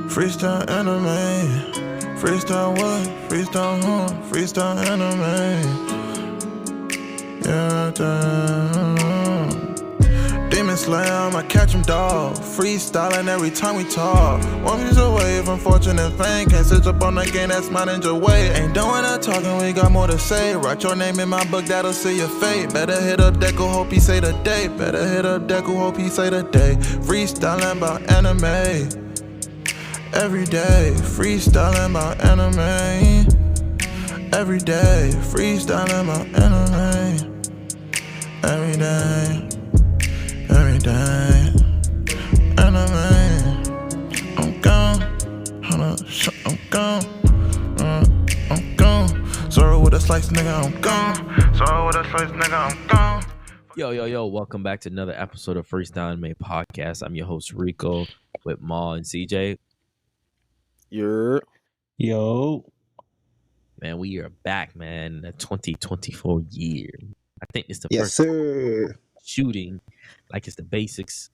Freestyle anime. Freestyle what? Freestyle Freestyle anime. Yeah, Demon Slam, I catch him dog. Freestyling every time we talk. One piece away from fortune and fame. Can't switch up on the game, that's my ninja way. Ain't doing that talking, we got more to say. Write your name in my book, that'll see your fate. Better hit up Deku, hope he say the date. Better hit up Deku, hope he say the day. Freestyling about anime. Every day, freestyling about anime. Every day, freestyling about anime. Every day. Every day, anime. I'm gone, I'm gone, I'm gone. Sorry with a slice, nigga, I'm gone. Sorry with a slice, nigga, I'm gone. Yo, welcome back to another episode of Freestyle Anime Podcast. I'm your host, Rico, with Ma and CJ. Yo. Man, we are back, man, the 2024 year. I think it's the Yes, first sir. shooting, like it's the basics,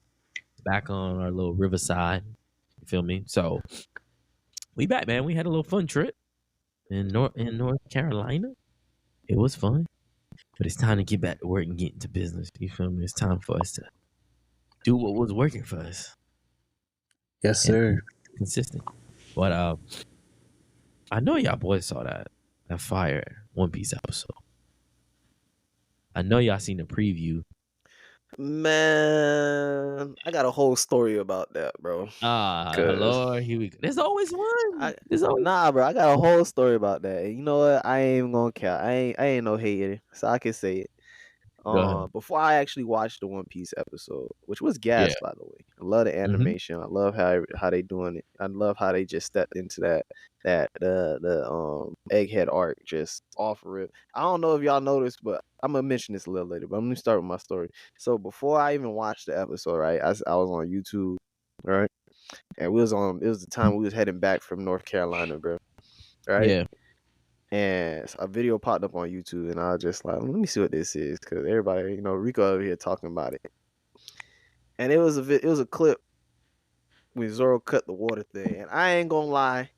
back on our little riverside. You feel me? So we back, man. We had a little fun trip in North Carolina. It was fun, but it's time to get back to work and get into business. You feel me? It's time for us to do what was working for us. Yes, sir. Consistent. But I know y'all boys saw that fire One Piece episode. I know y'all seen the preview. Man, I got a whole story about that, bro. Lord, here we go. There's always one. Nah, bro, I got a whole story about that. And you know what? I ain't even gonna care. I ain't no hater, so I can say it. Before I actually watched the One Piece episode, which was gas, by the way. I love the animation. I love how they doing it. I love how they just stepped into the Egghead arc just off rip. I don't know if y'all noticed, but I'm gonna mention this a little later. But I'm gonna start with my story. So before I even watched the episode, right, I was on YouTube, right, and it was the time we was heading back from North Carolina, bro, right? Yeah. And a video popped up on YouTube, and I was just like, let me see what this is, because everybody, Rico over here talking about it. And it was a clip when Zoro cut the water thing, and I ain't gonna lie,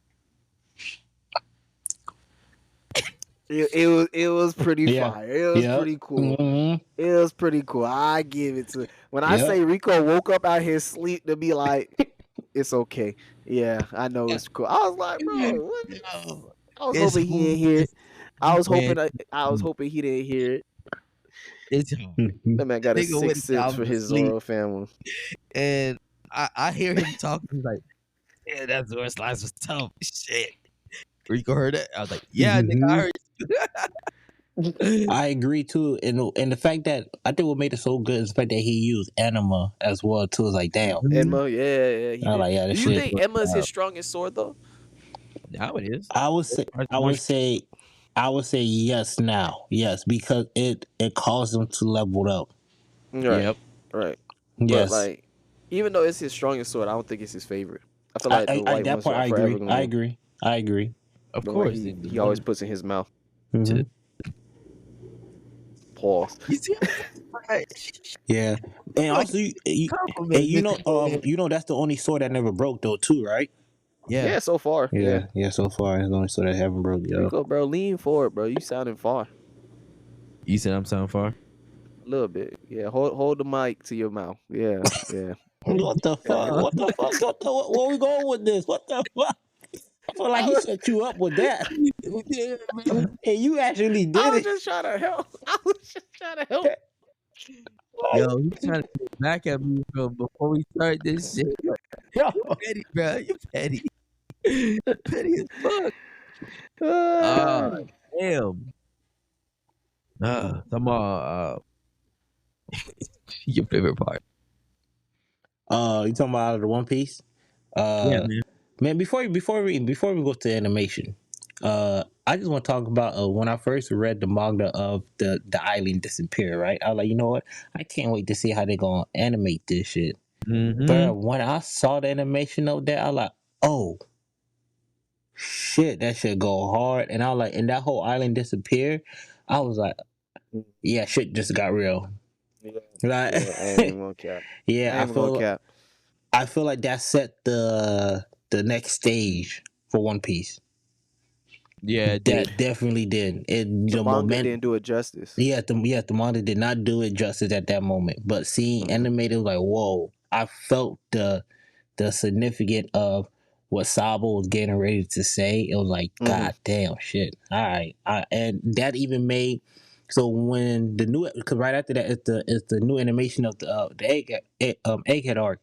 it was pretty fire. It was pretty cool. Mm-hmm. It was pretty cool. I give it to when I say Rico woke up out his sleep to be like, it's okay. Yeah, I know it's cool. I was like, bro, what? No. I was hoping he didn't hear it. I was hoping he didn't hear it. It's That man got a 6 cents for his Zoro family. And I hear him talking. He's like, yeah, that Zoro slice was tough. Shit. Rico heard it. I was like, yeah, nigga, I heard it. I agree too, and the fact that I think what made it so good is the fact that he used anima as well too. It's like, damn, Enma, yeah. I like, yeah. Do you think Enma is his strongest sword though? Now it is. I would say yes now, yes, because it caused him to level up. Right. Yep. Right. Yes. But like, even though it's his strongest sword, I don't think it's his favorite. I feel like the white that ones part are I forever agree. gonna I win. agree. I agree. Of The course. one he always puts in his mouth. Mm-hmm. Pause. You see? Yeah, and also you know that's the only sword that never broke though too, right? Yeah, so far. Yeah, so far it's the only sword that haven't broke. Yeah. Rico, bro, lean forward, bro. You sounding far. You said I'm sounding far? A little bit. Yeah, hold the mic to your mouth. Yeah. What the fuck? What the fuck? Where we going with this? What the fuck? I feel like he set you up with that. Hey, you actually did I was it. just trying to help. Yo, he's trying to get back at me, bro, before we start this shit. Yo. You petty, bro. You petty. Petty as fuck. Damn. Some your favorite part. You talking about out of the One Piece? Yeah, man. Before we go to animation, I just want to talk about when I first read the manga of the island disappear. Right, I was like, you know what? I can't wait to see how they gonna animate this shit. Mm-hmm. But when I saw the animation of that, I was like, oh shit, that should go hard. And I was like, and that whole island disappear. I was like, yeah, shit just got real. Yeah, Like, yeah, I ain't even gonna cap. I yeah, ain't even gonna cap. I feel like that set the next stage for One Piece. Yeah, it did. That definitely did. The The manga moment. didn't do it justice. Yeah, the manga did not do it justice at that moment. But seeing Mhm. animated was like, whoa! I felt the significance of what Sabo was getting ready to say. It was like, Mhm. God damn, shit. All right, and that even made. So when the new, because right after that is the new animation of Egghead arc,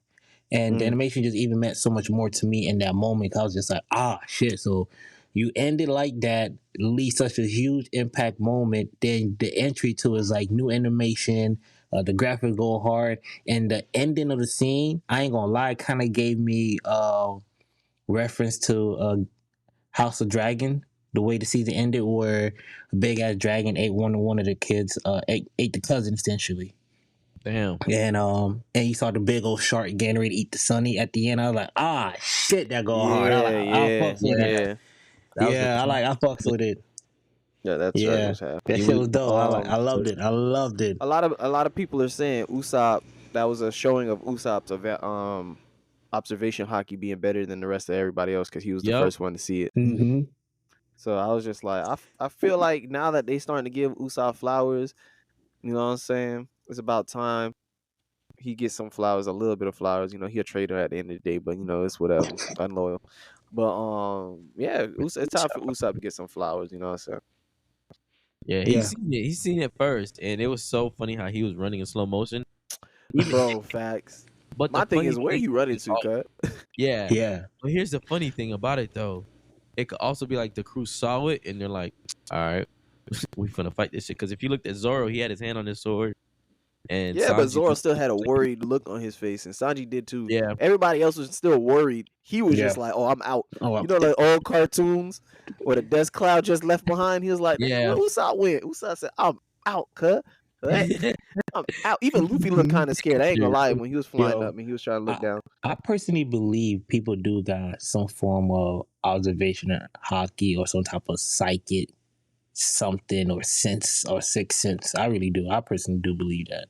and the Mhm. animation just even meant so much more to me in that moment. 'Cause I was just like, shit. So you ended like that, leave such a huge impact moment. Then the entry to is like new animation, the graphics go hard, and the ending of the scene. I ain't gonna lie, kind of gave me reference to House of Dragon. The way the season ended, where a big ass dragon ate one of the kids, ate the cousin essentially. Damn. And you saw the big old shark getting ready to eat the Sunny at the end. I was like, shit, that go hard. Yeah, I yeah, fucks with it. yeah. That was the Yeah, I fucks with it. Yeah, that shark Yeah, was happy. that he shit was was dope. I loved first. it. I loved it. A lot of people are saying Usopp. That was a showing of Usopp's observation hockey being better than the rest of everybody else because he was the Yup. first one to see it. Mm-hmm. So I was just like, I feel like now that they starting to give Usopp flowers, you know what I'm saying? It's about time he gets some flowers, a little bit of flowers. You know, he a traitor at the end of the day, but you know, it's whatever, unloyal. But yeah, it's time for Usopp to get some flowers. You know what I'm saying? Yeah, Yeah. he's seen it first, and it was so funny how he was running in slow motion. Even Bro, facts. but the My thing funny is, where thing you running is, to, cut? yeah. Yeah. But here's the funny thing about it though. It could also be like the crew saw it and they're like, all right, we finna fight this shit. Because if you looked at Zoro, he had his hand on his sword, and Yeah, but Sanji Zoro was still had a worried look on his face, and Sanji did too. yeah, Everybody else was still worried. He was Yeah. just like, "Oh, I'm out." Oh, You know, like old cartoons where the dust cloud just left behind. He was like, "Man, yeah. where Usopp went?" Usopp said, "I'm out, cuz. I'm out." Even Luffy looked kind of scared. I ain't gonna lie. When he was flying yo, up and he was trying to look I, down. I personally believe people do got some form of observation of hockey or some type of psychic something or sense or sixth sense. I really do. I personally do believe that.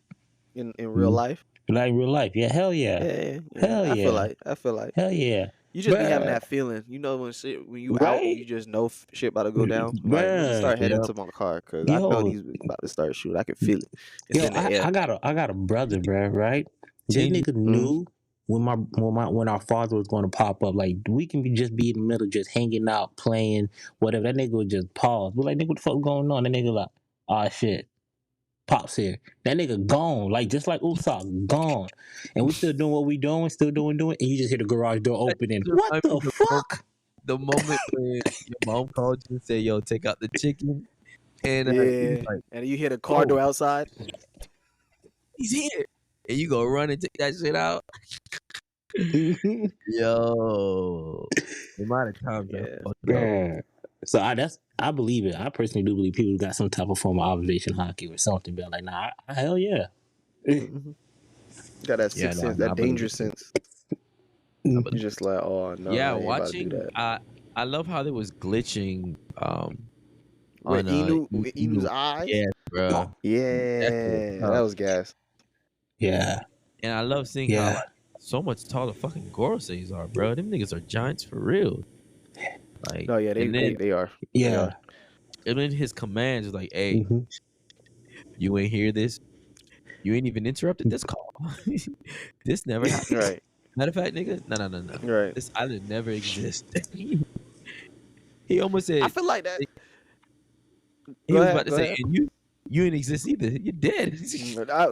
In real life. Like real life. Yeah, hell yeah. Yeah. Hell yeah. I feel like Hell yeah. you just be having Bruh. that feeling. You know when you out and Right? you just know shit about to go down. Like, let me Bruh. start heading Yep. to my car because I know Yo, these about to start shooting. I can feel it. It's in the air. I got a brother, bruh, right? This Change it. nigga knew when our father was going to pop up. Like we can just be in the middle, just hanging out, playing, whatever. That nigga would just pause. We're like, nigga, what the fuck going on? That nigga like, oh shit, pops here. That nigga gone, like just like Usopp, gone. And we still doing what we doing, still doing, and you just hear the garage door That opening. just What remind me the fuck? the moment when your mom called you and said, "Yo, take out the chicken," and he was Yeah, like, and you hear the car "Oh, door outside. he's here," and you go run and take that shit out. Yo, the amount of times I Yeah, fucked up. Yeah. So I believe it. I personally do believe people got some type of form of observation hockey or something. But like, nah, hell yeah. hmm got that Yeah, sixth no, sense, I that believe danger it. sense. I You're believe just like, oh no, Yeah, I ain't about to do watching. that. I love how they was glitching. With On Inu's eyes. yeah, bro. That shit was Yeah, that tough. was gas. Yeah. And I love seeing how Yeah. like so much taller fucking Goroseis are, bro. Them niggas are giants for real. Like, No, yeah, and then they are. They Yeah. are. his commands is like, "Hey, hmm you ain't hear this. You ain't even interrupted this call. This never happened. Right, Matter of fact, nigga, no. right. This island never exist." He almost I said feel like that. he was about to Go say, ahead. "And you ain't exist either. You're dead."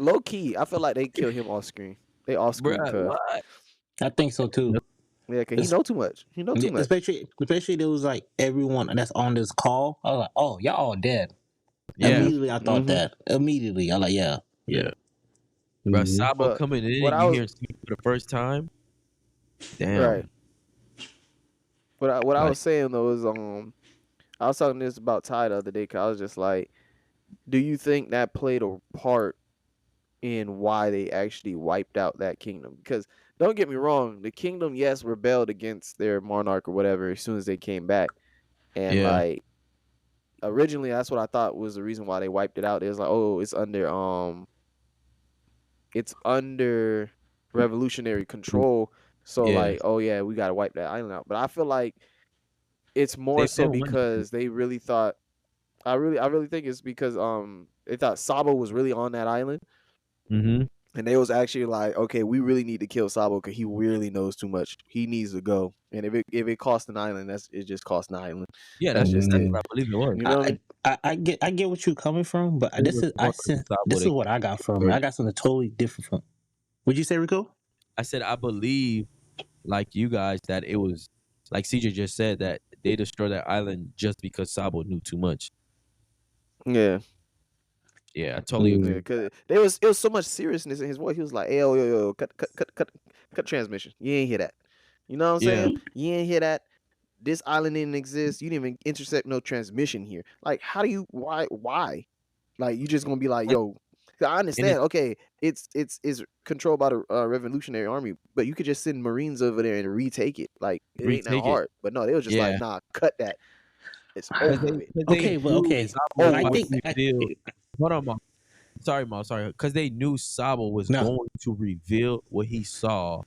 Low key, I feel like they kill him off screen. They off screen, Bruh, cuz. what? I think so too. Yeah, cause he know too much. He know too much. Especially there was like everyone that's on this call. I was like, oh, y'all all dead. Yeah, Immediately I thought that. Immediately I was like, yeah. yeah. Bro, Mhm. Sabo But coming in what and I you was hear him speak for the first time. right. Damn. What I Like, was saying though is I was talking this about Ty the other day. Cause I was just like, do you think that played a part in why they actually wiped out that kingdom? Because don't get me wrong, the kingdom yes rebelled against their monarch or whatever as soon as they came back, and yeah, like originally that's what I thought was the reason why they wiped it out. It was like, oh, it's under it's under revolutionary control. So Yeah, like, oh yeah, we gotta wipe that island out. But I feel like it's more they so don't want to. because they really thought. I really think it's because they thought Sabo was really on that island, Mm-hmm. and they was actually like, okay, we really need to kill Sabo because he really knows too much. He needs to go. And if it costs an island, it just costs an island. Yeah, That's just that's it. what I believe it was. You know what I mean? I get what you're coming from, but They were going for Sabo this is to what I got from it. first. I got something totally different from. What'd you say, Rico? I said I believe, like you guys, that it was like CJ just said that they destroyed that island just because Sabo knew too much. Yeah. Yeah, I totally Yeah, agree. because it was so much seriousness in his voice. He was like, "Hey, yo, cut transmission. You ain't hear that. You know what I'm Yeah, saying? You ain't hear that. This island didn't exist. You didn't even intercept no transmission here. Like, how do you? Why? Like, you just gonna be like, and, yo? 'Cause I and understand. Okay, it's controlled by the Revolutionary Army, but you could just send Marines over there and retake it. Like, it ain't that retake it. hard. But no, they was just like, Yeah, nah, cut that. It's because over with. they Okay, but knew okay, Sabo Over I would with. think reveal. Hold on, Mom. Sorry, Mom. Sorry, because they knew Sabo was no, going to reveal what he saw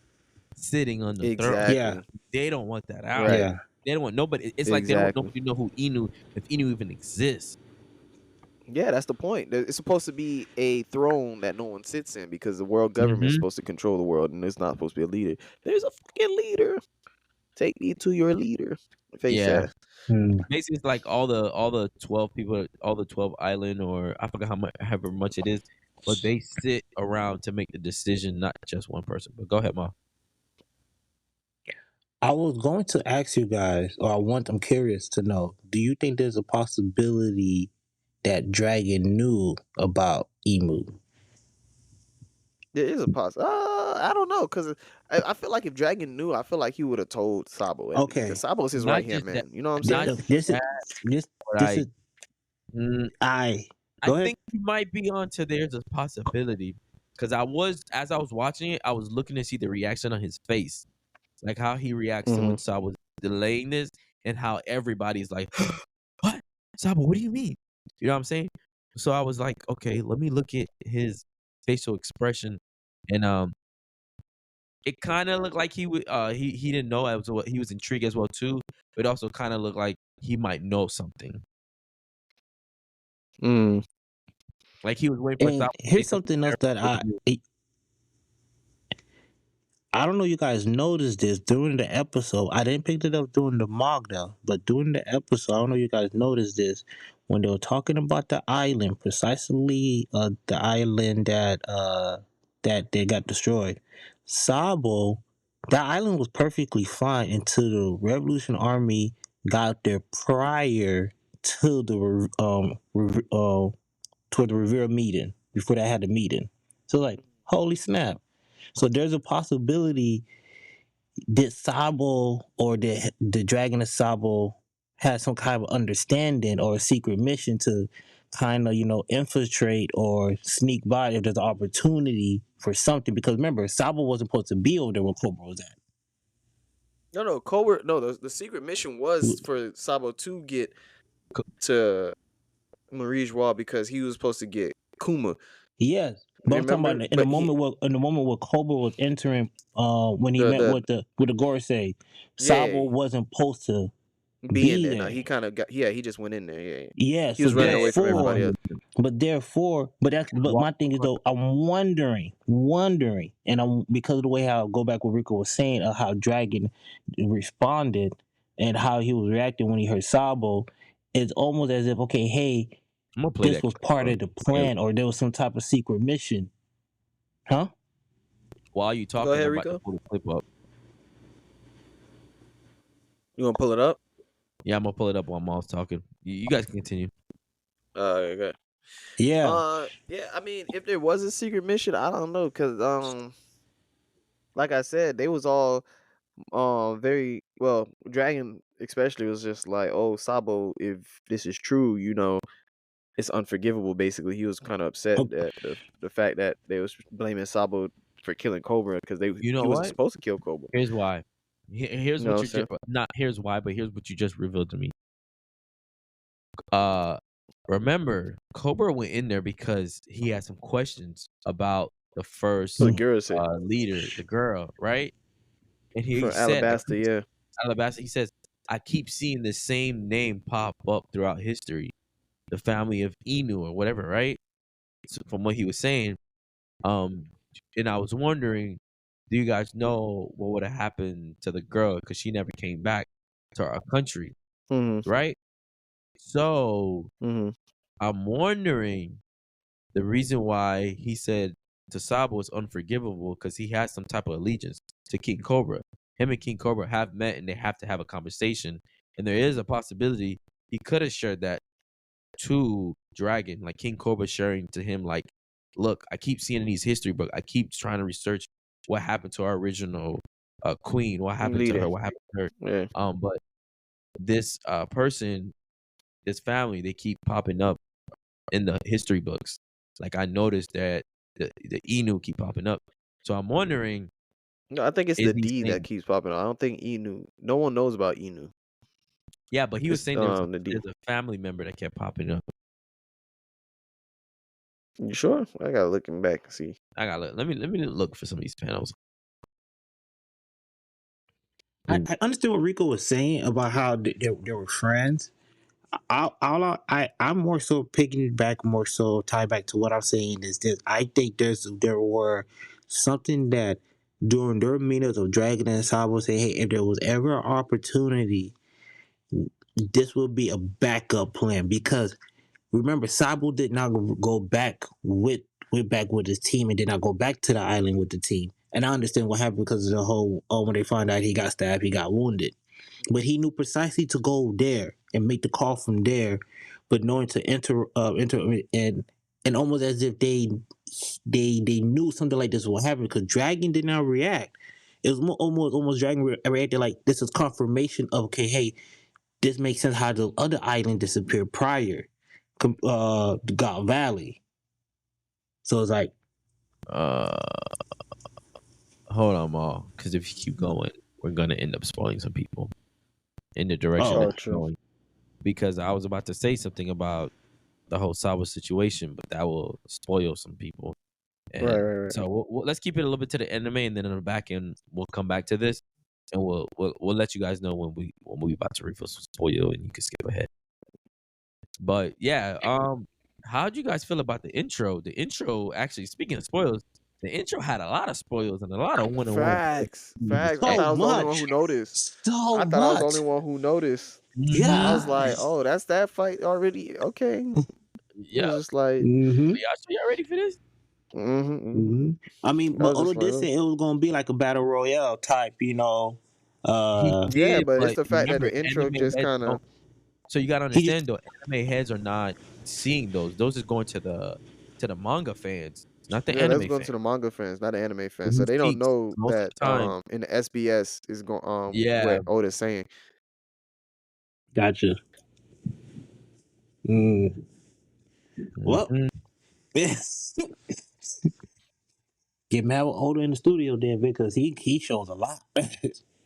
sitting on the throne. yeah, Exactly. They don't want that out. Right. yeah. They don't want nobody. It's like they don't want Exactly. nobody to know who Inu, if Inu even exists. Yeah, that's the point. It's supposed to be a throne that no one sits in because the world government is Mm-hmm. supposed to control the world, and it's not supposed to be a leader. There's a fucking leader. Take me to your leader. Face Yeah. that. Hmm. Basically, it's like all the 12 people, all the 12 island, or I forgot how much, however much it is, but they sit around to make the decision, not just one person. But go ahead, Mom. I was going to ask you guys, or I'm curious to know, do you think there's a possibility that Dragon knew about Emu? There is a pause. I don't know because I feel like if Dragon knew, I feel like he would have told Sabo at least because Okay, Sabo's his right Not hand just that, man. You know what I'm not saying? just this is that, this but this is mm, I I go ahead. think you might be onto there's a possibility because as I was watching it, I was looking to see the reaction on his face, like how he reacts to when Mm-hmm. Sabo was delaying this, and how everybody's like, "What, Sabo? What do you mean?" You know what I'm saying? So I was like, okay, let me look at his facial expression, and it kind of looked like he didn't know. As well, he was intrigued as well too. But it also kind of looked like he might know something. Mm. Like he was waiting for And Sabo to say here's something something else that to I don't know you guys noticed this during the episode. I didn't pick it up during the manga, but during the episode, I don't know you guys noticed this when they were talking about the island, precisely the island that they got destroyed. Sabo, that island was perfectly fine until the Revolution Army got there prior to the to the Rivera meeting before they had the meeting. So like, holy snap! So there's a possibility that Sabo or the Dragon of Sabo has some kind of understanding or a secret mission to kind of, infiltrate or sneak by if there's an opportunity for something. Because remember, Sabo wasn't supposed to be over there where Cobra was at. No, Cobra. No, the secret mission was for Sabo to get to Marie Joie because he was supposed to get Kuma. Yes. But I'm talking Remember? about But he in the moment where Cobra was entering, when he met the with the Gorosei, Sabo yeah, wasn't supposed to be in be there. Now there. he kind of got he just went in there. Yeah. Yeah, He so was running away from therefore, everybody else. but my thing is though, I'm wondering, and I'm because of the way how go back what Rico was saying of how Dragon responded and how he was reacting when he heard Sabo, it's almost as if okay, hey, I'm gonna play this that was clip, part bro. of the plan, or there was some type of secret mission, huh? While you Go talking, ahead, I'm about to Rico. pull the clip up. You want to pull it up? Yeah, I'm gonna pull it up while Mom's talking. You guys can continue. Okay. Yeah, Yeah. I mean, if there was a secret mission, I don't know, cause like I said, they was all very well. Dragon especially was just like, oh, Sabo, if this is true, it's unforgivable. Basically, he was kind of upset Oh, that the fact that they was blaming Sabo for killing Cobra because You know he wasn't what? supposed to kill Cobra. Here's why. You Here's know what what I'm you saying? not here's why, but here's what you just revealed to me. Uh, remember, Cobra went in there because he had some questions about the first So the girl said leader, the girl, right? And he from said, Alabasta, yeah. Alabasta, he says, I keep seeing the same name pop up throughout history, the family of Inu or whatever, right? So from what he was saying, and I was wondering, do you guys know what would have happened to the girl because she never came back to our country, Mm-hmm. right? So Mm-hmm. I'm wondering the reason why he said Sabo is unforgivable because he has some type of allegiance to King Cobra. Him and King Cobra have met and they have to have a conversation. And there is a possibility he could have shared that to Dragon, like King Cobra sharing to him, like, look, I keep seeing in these history books, I keep trying to research what happened to our original queen, what happened to Leader. her, what happened to her. Yeah. But this person, this family, they keep popping up in the history books. Like I noticed that the Inu keep popping up. So I'm wondering, No, I think it's is the he D that saying, keeps popping up. I don't think Inu. No one knows about Inu. yeah, but he was It's saying the D. there's a family member that kept popping up. You sure? I gotta look him back and see. I gotta look. Let me look for some of these panels. I understood what Rico was saying about how they were friends. I'm more so picking back, more so tie back to what I'm saying is this. I think there were something that during their meetings of Dragon and Sabo say, hey, if there was ever an opportunity, this would be a backup plan because remember Sabo did not go back went back with his team and did not go back to the island with the team. And I understand what happened because of the whole when they found out he got stabbed, he got wounded. But he knew precisely to go there and make the call from there, but knowing to enter and almost as if they knew something like this would happen because Dragon did not react. It was more, almost Dragon reacted like this is confirmation of okay, hey, this makes sense how the other island disappeared prior, the God Valley. So it's like, Hold on, Maul, because if you keep going, we're gonna end up spoiling some people in the direction Oh. that Oh, you're true. going. Because I was about to say something about the whole Sabo situation, but that will spoil some people. And Right. so let's keep it a little bit to the anime, and then on the back end we'll come back to this, and we'll let you guys know when we about to reveal some spoil, and you can skip ahead. But yeah, how'd you guys feel about the intro? The intro, actually, speaking of spoilers, the intro had a lot of spoilers and a lot of one-on-one. Facts. I thought so I was the only one much. who noticed. So I thought I was the much. only one who noticed. Yeah. I was like, oh, that's that fight already. Okay. It Yeah, was just like, Mm-hmm. y'all ready for this? Mm-hmm. I mean, I but was Oda just like, did say it was gonna be like a battle royale type, He Uh, yeah, did, but it's but the fact that remember, the intro anime just heads kind of, don't. So you gotta he just understand though, anime heads are not seeing those. Those is going to the manga fans, not the yeah, that's anime going fans. to the manga fans, not the anime fans. So Who they don't seeks know most of that the time. in the SBS is going Yeah, what Oda's saying. gotcha. Mm. Well, mhm, get mad with Oda in the studio then because he shows a lot.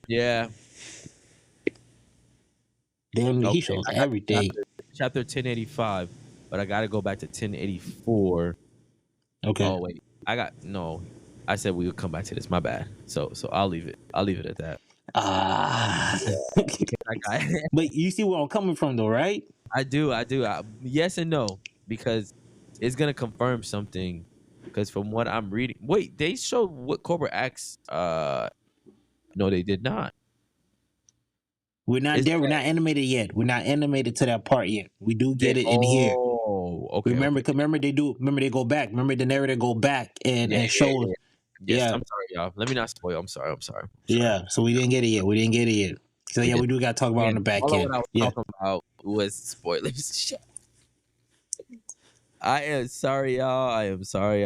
yeah. Damn, he Okay, shows I got everything. chapter 1085, but I gotta go back to 1084. Okay. Oh wait, I got no. I said we would come back to this. My bad. So I'll leave it. I'll leave it at that. Ah. Because I got. But you see where I'm coming from, though, right? I do. Yes and no, because it's gonna confirm something. Because from what I'm reading, wait, they showed what Cobra X. No, they did not. We're not Is there. We're not animated yet. We're not animated to that part yet. We do they? get it in here. Oh, okay, Remember, okay. 'cause remember they do. Remember they go back. Remember the narrator go back Yeah, and show. yes. Yeah, I'm sorry, y'all. Let me not spoil. I'm sorry. I'm sorry. yeah. So we didn't get it yet. We didn't get it yet. So We yeah, did. we do got to talk about it on Again, the back all of end. what I was Yeah. talking about was spoilers. Shit. I am sorry, y'all. I am sorry.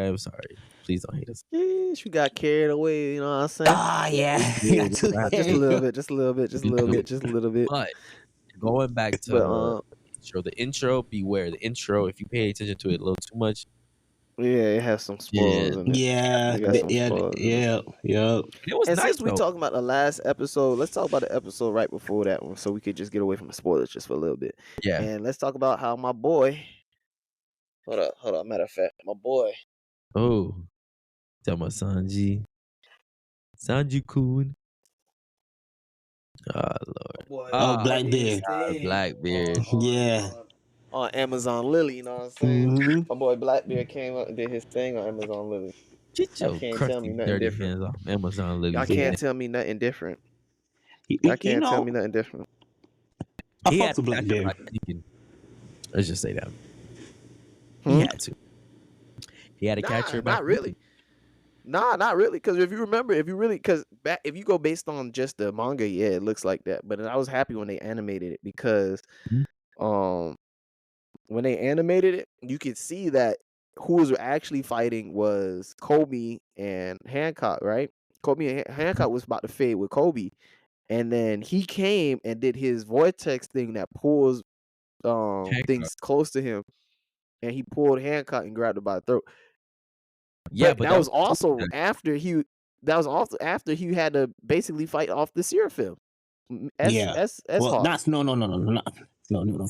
Please don't hate us. Yeesh, we got carried away. You know what I'm saying? Ah, yeah. We Got do. too Just a little carried. bit. Just a little bit. Just a We little do. bit. Just a little bit. But going back to But the intro, beware the intro. If you pay attention to it a little too much, yeah, it has some spoilers in it. Yeah, It got some yeah, spoilers in it. yeah, yeah. it was And nice since we though. talking about the last episode, let's talk about the episode right before that one, so we could just get away from the spoilers just for a little bit. Yeah. And let's talk about how my boy. Hold up. Matter of fact, my boy. Oh, Tell my Sanji Kun. Oh Lord. Boy, Oh, Ah, did his Blackbeard. thing Blackbeard. Yeah. on Amazon Lily. You know what I'm saying? Mm-hmm. My boy Blackbeard came up and did his thing on Amazon Lily. Get Y'all your can't tell crusty, me nothing dirty different. hands off Amazon Y'all Lily's can't ass. tell me nothing different. You, Y'all you can't tell know, me nothing different. I He fucked had with to catch her. Blackbeard. Let's just say that. He Hmm? had to. He had to catch Nah, her back. not really. Nah, not really. Because if you remember, if you go based on just the manga, yeah, it looks like that. But I was happy when they animated it because, Mhm. when they animated it, you could see that who was actually fighting was Kobe and Hancock, right? Kobe and Hancock was about to fade with Kobe, and then he came and did his vortex thing that pulls Hancock. things close to him, and he pulled Hancock and grabbed him by the throat. Yeah, But but that that was was also after he. That was also after he had to basically fight off the Seraphim. Yeah. S Well, Hawk. that's no.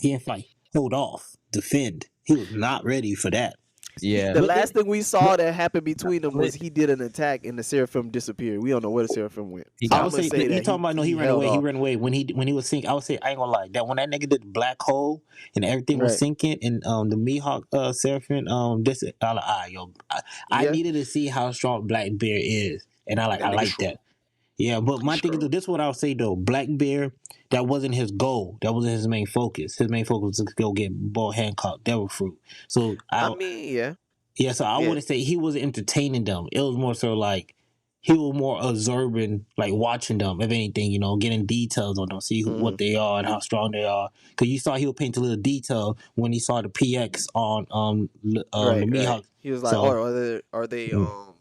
He didn't fight. Hold off. Defend. He was not ready for that. yeah. The But last then, thing we saw that happened between them was Split. he did an attack and the Seraphim disappeared. We don't know where the Seraphim went. He So I got I'm would gonna say say you that talking about no. He ran held away. He off. ran away when he was sinking. I would say I ain't gonna lie. That when that nigga did the black hole and everything was Right. sinking and the Mihawk Seraphim this I like I Yeah. needed to see how strong Blackbeard is and I That nigga like strong. that. Yeah, but He's my thing is strong. though, this is what I'll say though. Blackbeard, that wasn't his goal. That wasn't his main focus. His main focus was to go get Ball Hancock, Devil Fruit. So I I mean, yeah. yeah, so I Yeah. wouldn't say he was entertaining them. It was more so like he was more observing, like watching them. If anything, getting details on them, see what Mhm. they are and how strong they are. Because you saw he would paint a little detail when he saw the PX on the Right, right. Mihawk. He was like, So "Oh, are they mm,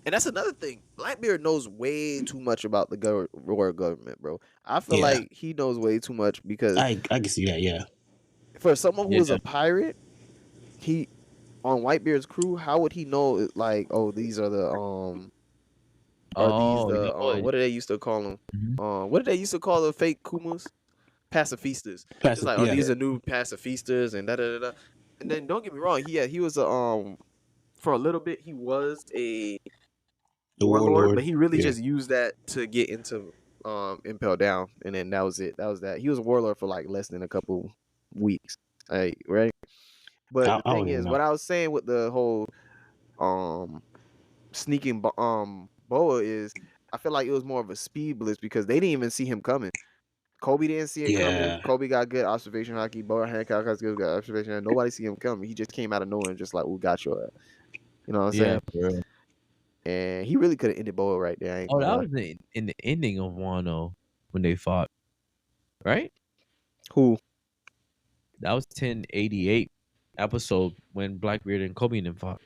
and that's another thing. Blackbeard knows way too much about the world government, bro. I feel yeah, like he knows way too much because I can see that. Yeah, for someone who Yeah. was a pirate, he on Whitebeard's crew, how would he know like, oh, these are the are these Oh, you know the what? what did they used to call them? Mhm. What did they used to call the fake Kumas? Pacifistas. It's passive. like, oh, Yeah, these are new pacifistas and da da da da. And then don't get me wrong, he was a for a little bit he was a the warlord, but warlord. he really Yeah, just used that to get into Impel Down, and then that was it. That was that. He was a warlord for like less than a couple weeks, right? But the I thing don't even is, what know. I was saying with the whole sneaking Boa is, I feel like it was more of a speed blitz because they didn't even see him coming. Kobe didn't see it coming. Yeah, Kobe got good observation hockey. Boa Hancock got good observation. Nobody see him coming. He just came out of nowhere and just like, we got your ass. You know what I'm Yeah, saying? for real. And he really could have ended Boa right there. I ain't Oh, gonna that lie. was in the ending of Wano when they fought, right? Who? That was 1088 episode when Blackbeard and Kobe and them fought.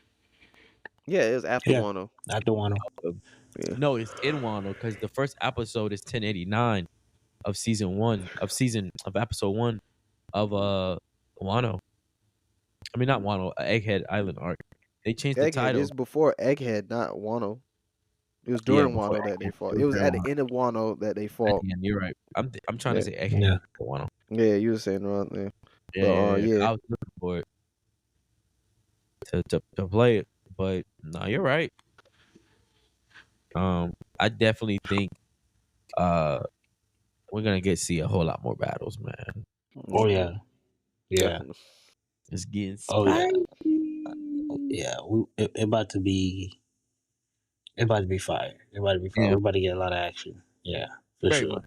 Yeah, it was after yeah. Wano. Not the one. Yeah. No, it's in Wano because the first episode is 1089 of episode 1 of Wano. I mean not Wano, Egghead Island arc. They changed the Egghead title. is before Egghead, not Wano. It was Yeah, during before Wano that they Egghead. fought. It It was was during at the Wano. end of Wano that they At fought. the end, you're right. I'm trying to Yeah. say Egghead Yeah, for Wano. Yeah, you were saying wrong there. Yeah, But I yeah. was looking for it to play it, but no, you're right. I definitely think uh we're gonna see a whole lot more battles, man. oh yeah, yeah, Definitely. It's getting oh yeah, spicy. yeah. It about to be. It about to be fire. It about to be fire. Yeah, We're about to get a lot of action. Yeah, for very sure. much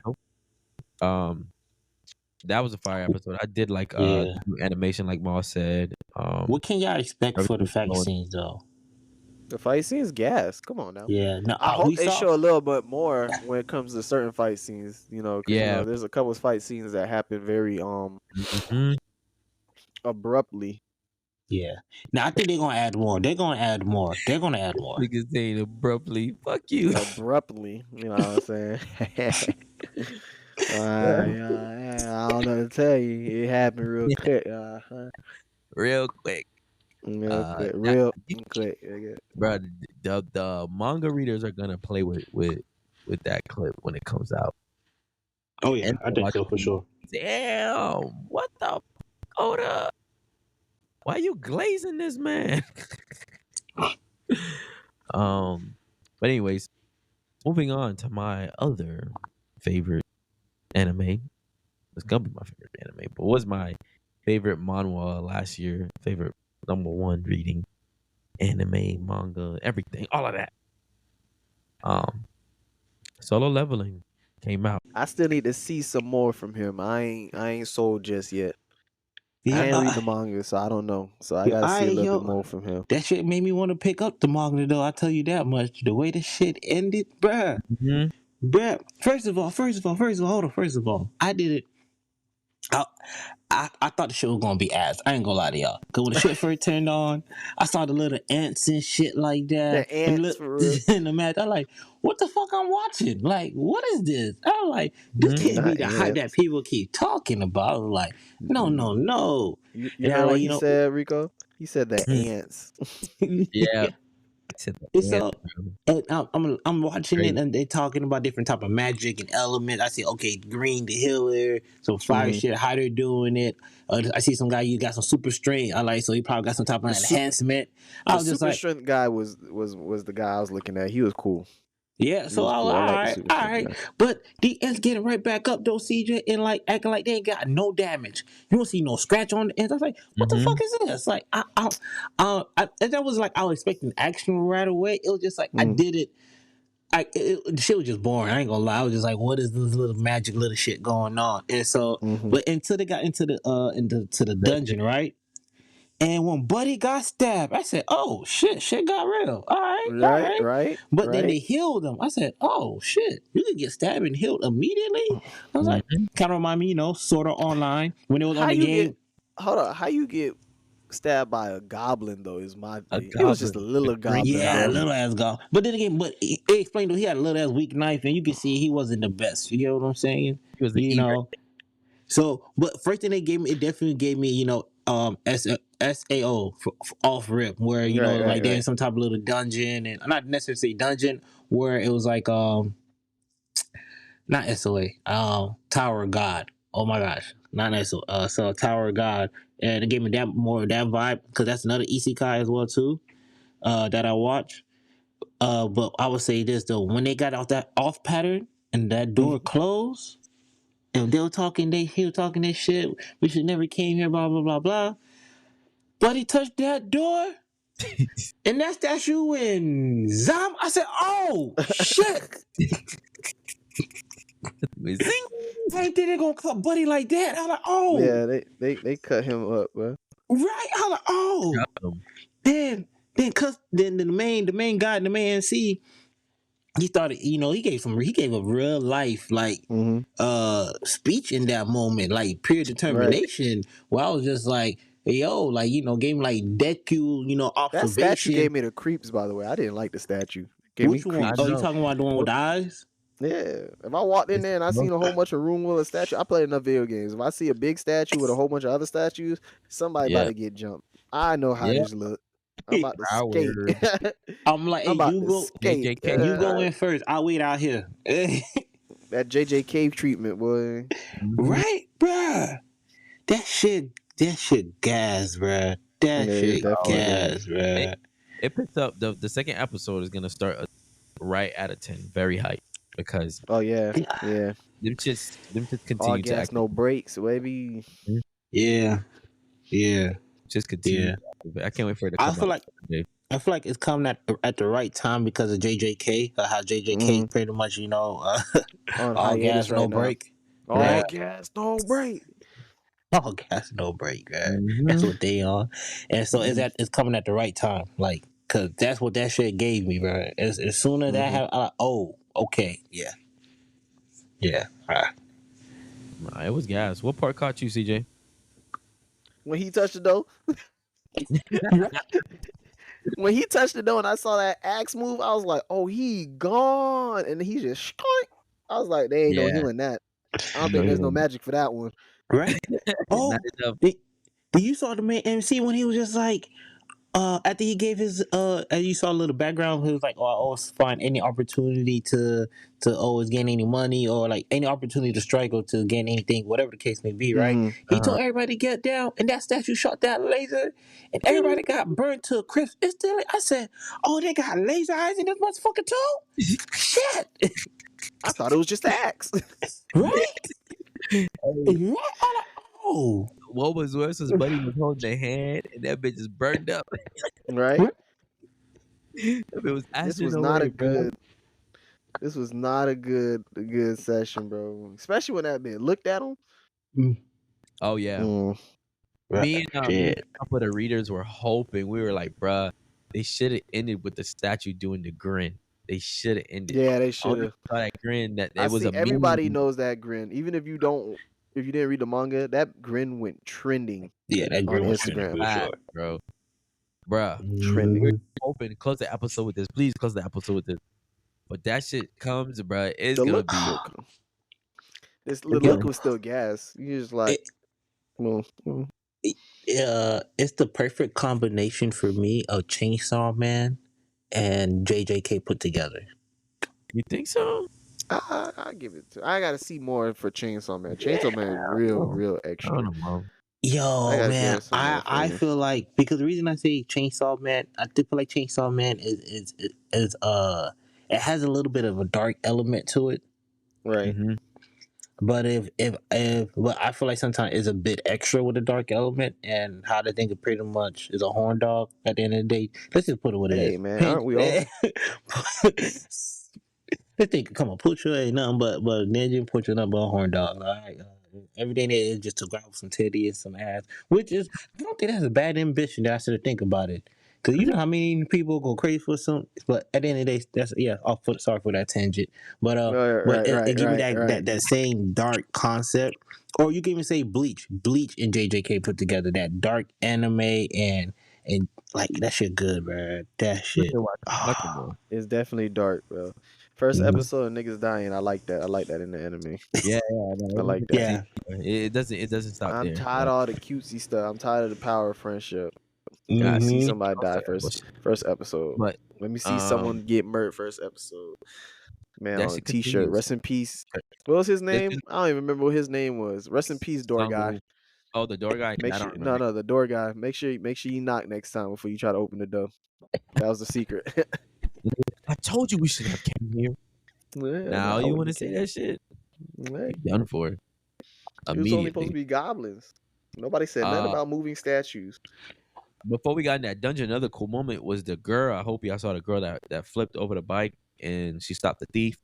so. That was a fire episode. I did like Yeah. the new animation, like Ma said. What can y'all expect for the Everything's fight flowing. scenes though? The fight scenes gas. Come on now. Yeah. No, I we hope they saw. show a little bit more when it comes to certain fight scenes, because Yeah. there's a couple of fight scenes that happen very Mhm. abruptly. Yeah. Now I think they're gonna add more. They're gonna add more. They're gonna add more. Niggas saying abruptly, fuck you. Abruptly, you know what I'm saying? Yeah, I don't know what to tell you. It happened real quick. Real quick. Real quick. That, Real quick. Okay. bro, the manga readers are gonna play with that clip when it comes out. Oh yeah, And I think so for sure. damn, what the Oda? Why you glazing this man? But anyways, moving on to my other favorite anime. It's gonna be my favorite anime, but was my favorite manhwa last year. Favorite number one reading anime, manga, everything, all of that. Um, Solo Leveling came out. I still need to see some more from him. I ain't sold just yet. I Yeah, ain't read the manga, so I don't know. So I yo, gotta see a little bit yo, more from him. that shit made me want to pick up the manga though. I tell you that much. The way the shit ended, bruh. Mm-hmm. Bruh. First of all, hold on. First of all, I did it. I, I thought the shit was gonna be ass. I ain't gonna lie to y'all. Cause when the shit first turned on, I saw the little ants and shit like that. The ants for real. In the match, I'm like, what the fuck I'm watching? Like, what is this? I'm like, this Mm-hmm. can't be Not the hype that ants. people keep talking about. I was like, no. You And I heard what like, he said, Rico? He said the ants. Yeah, said the It's ant, so bro. and I'm watching it Crazy. and they talking about different type of magic and element. I see okay, green the healer, some fire Mhm. shit, how they're doing it. I see some guy you got some super strength. I like so he probably got some type of The super enhancement. I the was just super like, strength guy was the guy I was looking at. He was cool. yeah. He So was I was cool. like, I like the super all strength right. guy. But the ends getting right back up though, CJ, and like acting like they ain't got no damage. You don't see no scratch on the ends. I was like, what the Mm-hmm. fuck is this? Like and that was like I was expecting action right away. It was just like I Mm. did it. The shit was just boring. I ain't gonna lie. I was just like, what is this little magic little shit going on? And so, Mhm. but until they got into the to the dungeon, right? And when Buddy got stabbed, I said, oh shit got real. All Right, right. right, But then right. they healed him. I said, oh shit, you could get stabbed and healed immediately. I was like, Mm-hmm. kind of remind me, sort of online when it was on How the you get game. hold on, how you get stabbed by a goblin though is my A thing. It was just a goblin, a little green goblin, Yeah, bro. goblin. little ass guy. But then again, but he explained that he had a little ass weak knife, and you can see he wasn't the best. You get what I'm saying? He was an You E. know. So, but first thing they gave me, it definitely gave me, SAO off rip, where Right, right, like they're in right. some type of little dungeon, and not necessarily say dungeon, where it was like not SOA, Tower of God. Oh my gosh, not SOA, so Tower of God, and it gave me that more of that vibe because that's another isekai as well too, that I watch. But I would say this though, when they got off that off pattern and that door Mhm. closed. And they were talking, he was talking this shit. We should never came here, blah blah blah blah. But he touched that door, and that statue in Zam. I said, "Oh shit! Zing! I ain't think they gonna cut Buddy like that." I'm like, "Oh, Yeah, they cut him up, bro. right." I'm like, "Oh." Got him. Then the main guy, the main MC, he started, he gave a real life like Mhm. speech in that moment, like pure Right. determination, where I was just like, yo, like, gave him like Deku, That statue observation. gave me the creeps, by the way. I didn't like the statue. Gave me Which one? I creeps. Oh, you know. talking about the one with the eyes? Yeah. If I walked in It's there and I seen a whole bunch of room full of statues, I play enough video games. If I see a big statue with a whole bunch of other statues, somebody about yeah. to get jumped. I know how Yeah. this look. I'm about to skate. Howard. I'm like, hey, I'm about you to go, skate. JJK. you go in first. I'll wait out here. That JJK treatment, boy. Mhm. Right, bruh. That shit gas, bruh. That Yeah, it's shit definitely good. gas, bruh. It picks up the second episode is gonna start right at a 10, very hype because Oh yeah, yeah. them just All continue to gas, act. no brakes, baby. Yeah, yeah, Just continue. yeah. To activate. I can't wait for it to I come feel out. like Today. I feel like it's coming at the right time because of JJK. How JJK Mhm. pretty much, On all hiatus gas, no right now. break. All Yeah. Right? gas, no break. All gas, no break. Right? That's Mhm. what they are. And so Mhm. it's coming at the right time. Like, cause that's what that shit gave me, bro. As soon as that Mhm. happened, I'm like, oh, okay, yeah. Yeah. All right. Nah, it was gas. What part caught you, CJ? When he touched the dough, when he touched the dough, and I saw that axe move, I was like, "Oh, he gone!" And he just, shkoink. I was like, "There ain't no Yeah. healing that. I don't think there's no No. magic for that one." Right? Not Oh, enough. did you saw the man MC when he was just like, after he gave his as you saw a little background, he was like, "Oh, I always find any opportunity to always gain any money or like any opportunity to strike or to gain anything, whatever the case may be." Right? hmm He told everybody to get down, and that statue shot that laser, and everybody got burnt to a crisp. Instantly, I said, "Oh, they got laser eyes in this motherfucker too." Shit, I thought it was just the axe. right? Hey, Right? I'm like, oh, what was worse was Buddy was holding the hand and that bitch just burned up. Right? That bitch was This ashing was not away, a bro. good. This was not a good session, bro. Especially when that man looked at him. Oh yeah. Mm. Me and a shit. couple of the readers were hoping. We were like, bruh, they should have ended with the statue doing the grin. They should have ended. Yeah, they I should have. saw that grin that I it was see. a Everybody meme. knows that grin. Even if you didn't read the manga, that grin went trending Yeah, that on green was trending Instagram. for sure. Bro. Bruh. Trending. We're hoping to close the episode with this. Please close the episode with this. But that shit comes, bruh. It's The gonna look be still the It's look gonna- was still gas. You just like, well, It's the perfect combination for me of Chainsaw Man and JJK put together. You think so? I give it to. I gotta see more for Chainsaw Man. Chainsaw Man is real I extra. don't know, bro. Yo, I gotta man, give it some more I flavor. feel like because the reason I say Chainsaw Man, I do feel like Chainsaw Man is it has a little bit of a dark element to it. Right. Mm-hmm. But but I feel like sometimes it's a bit extra with a dark element, and how they think it pretty much is a horn dog at the end of the day. Let's just put it what it is. Hey man, aren't we all? They think, come on, put your ain't nothing but ninja, put your nothing but a horn dog. All right, everything there is just to grab some titty and some ass, which is I don't think that's a bad ambition. That I should think about it, because you know how many people go crazy for some. But at the end of the day, that's sorry for that tangent, but it give me that same dark concept, or you can even say Bleach and JJK put together, that dark anime and like that shit good, bro. That shit. It's definitely dark, bro. First Mhm. episode of niggas dying. I like that. I like that in the anime. Yeah, I like that. Yeah. It doesn't stop I'm there. tired of all the cutesy stuff. I'm tired of the power of friendship. Mm-hmm. Gotta see Mhm. somebody die first episode. But let me see someone get murdered first episode. Man, that on a shit t-shirt. continues. Rest in peace. What was his name? I don't even remember what his name was. Rest in peace, door guy. Oh, the door guy. Make I sure, don't remember. no, the door guy. Make sure you knock next time before you try to open the door. That was the secret. I told you we should have came here. Yeah, Now no, you I want to wouldn't say care. that shit? Hey, You done for it was only supposed to immediately. be goblins. Nobody said nothing about moving statues. Before we got in that dungeon, another cool moment was the girl. I hope y'all saw the girl that flipped over the bike and she stopped the thief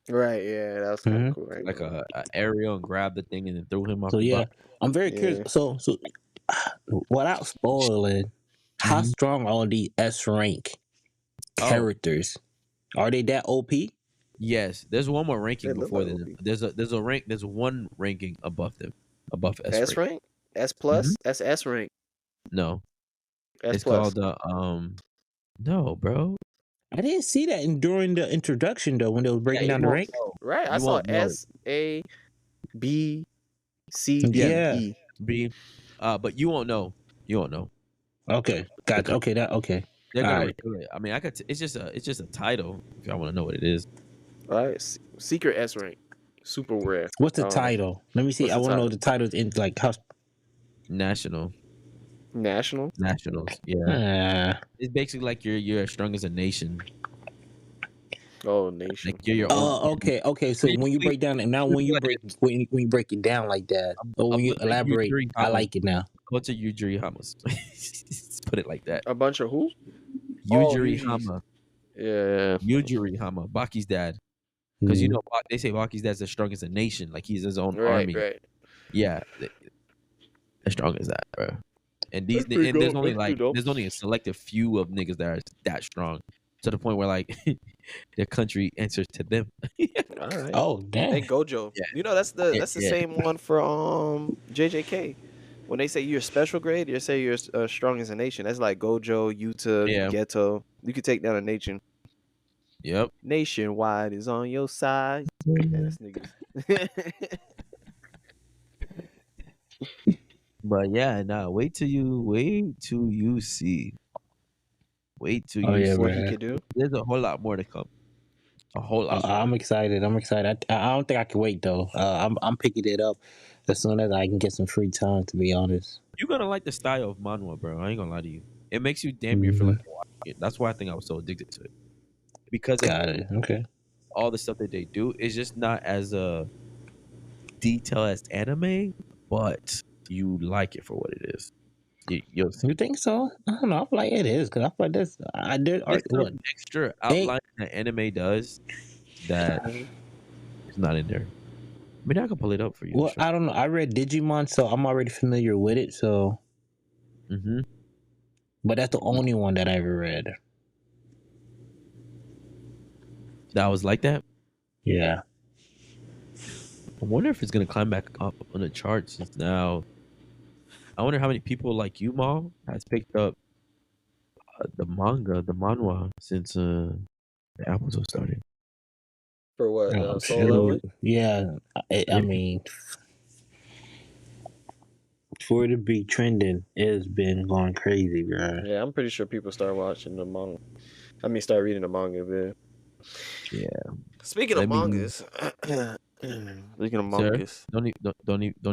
Right, yeah, that was kind of cool. Right? like a aerial and grabbed the thing and then threw him off So the yeah, bike. I'm very curious. So without spoiling, how strong are the S rank characters? Are they that OP? Yes, there's one more ranking They look before like them. OP. There's one ranking above them, above S, S rank, S plus, S rank, No, S it's plus. called no, bro. I didn't see that during the introduction though when they was breaking down the rank. Right, I You saw won't know. S A B C D Yeah. E. B, but you won't know. You won't know. Okay, gotcha. Okay, okay. They're gonna Alright. reveal it. I mean, I could. It's just a title. If y'all want to know what it is. All right, secret S rank, super rare. What's the title? Let me see. What's I the want to know title? the titles in like how. Nationals. Yeah. It's basically like you're as strong as a nation. Oh, nation. Like you're your own. Oh, okay. So when you break down, and now when you break it down like that, or when you elaborate, I like it now. What's a Yujiri Hamas? Let's put it like that. A bunch of who? Yujiri Yuji's. Hama. Yeah. Yujiri Hama. Baki's dad. Because you know they say Baki's dad's as strong as a nation. Like he's his own army. Right. Yeah, as strong as that, bro. And That's pretty there's dope. only That's pretty dope. there's only a selective few of niggas that are that strong, to the point where like their country answers to them. All right. Oh damn. Hey Gojo. Yeah. You know that's the Yeah, the yeah. same one for JJK. When they say you're special grade, they say you're strong as a nation. That's like Gojo, Yuta, Yeah. Geto. You could take down a nation. Yep. Nationwide is on your side. Yeah, that's niggas. But yeah, nah. Wait till you see. Wait till Oh you yeah, see. what he man. could do. There's a whole lot more to come. A whole lot more. I'm excited. I don't think I can wait though. I'm picking it up as soon as I can get some free time. To be honest. You're gonna like the style of manhwa, bro. I ain't gonna lie to you. It makes you damn near feel Mhm. like you're watching it. That's why I think I was so addicted to it because of Got it. Okay. all the stuff that they do. It's just not as detailed as anime, but you like it for what it is. You'll see. You think so? I don't know. I feel like it is because I feel like this. I did art. It's What? some extra Egg. outline that anime does that is not in there. I mean, I can pull it up for you. Well, I don't know. I read Digimon, so I'm already familiar with it. So, Mm-hmm. but that's the only one that I ever read. That was like that. Yeah. I wonder if it's gonna climb back up on the charts since now. I wonder how many people like you, Mal, has picked up the manhwa since the episode started. For what? Oh, Soul Leveling? shoot. Yeah. I mean, for it to be trending, it's been going crazy, bro. Yeah, I'm pretty sure people start watching the manga. Start reading the manga, man. Yeah. Speaking Let of me- mangas, speaking of Sir, mangas, don't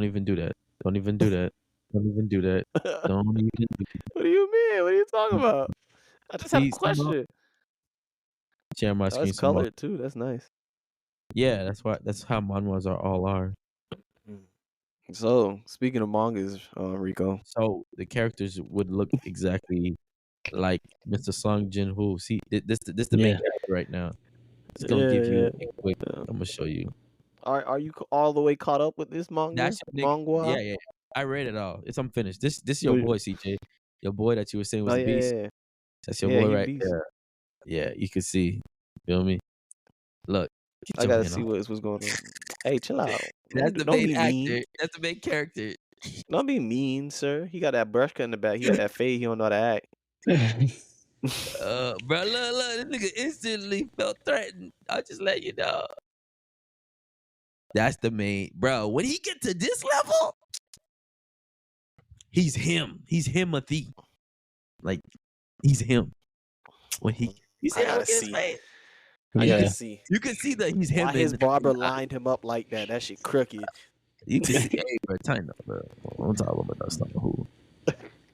even do that. Don't even do that. Don't even do that. Don't even. what do you mean? What are you talking about? I just had a See, some of- question. Share my Oh, screen. it's Some more. colored too. That's nice. Yeah, that's how manhwas are. So, speaking of mangas, Rico. So the characters would look exactly like Mr. Song Jin Woo. See, this the main Yeah. character right now. It's gonna give you a quick. Yeah. I'm gonna show you. Are you all the way caught up with this manga? That's your nigga. Manga? Yeah. I read it all. It's unfinished. This is your What- boy CJ. Your boy that you were saying was Oh a beast. yeah. That's your Yeah, boy he right beast. there. Yeah, you can see. Feel me? Look. Get I your gotta hand see off. what's going on. Hey, chill out. That's the Don't main be actor. mean. That's the main character. Don't be mean, sir. He got that brush cut in the back. He got that fade. He don't know how to act. Bro, look, this nigga instantly felt threatened. I'll just let you know. That's the main, bro. When he get to this level, he's him. He's him-a-thee. Like, he's him. When you see I how gotta look at his see. face? I Yeah. gotta see You can see that he's him. why his in- barber lined him up like that. That shit crooked. You can see, hey, bro, tighten up, bro. Don't talk about that stuff. Who?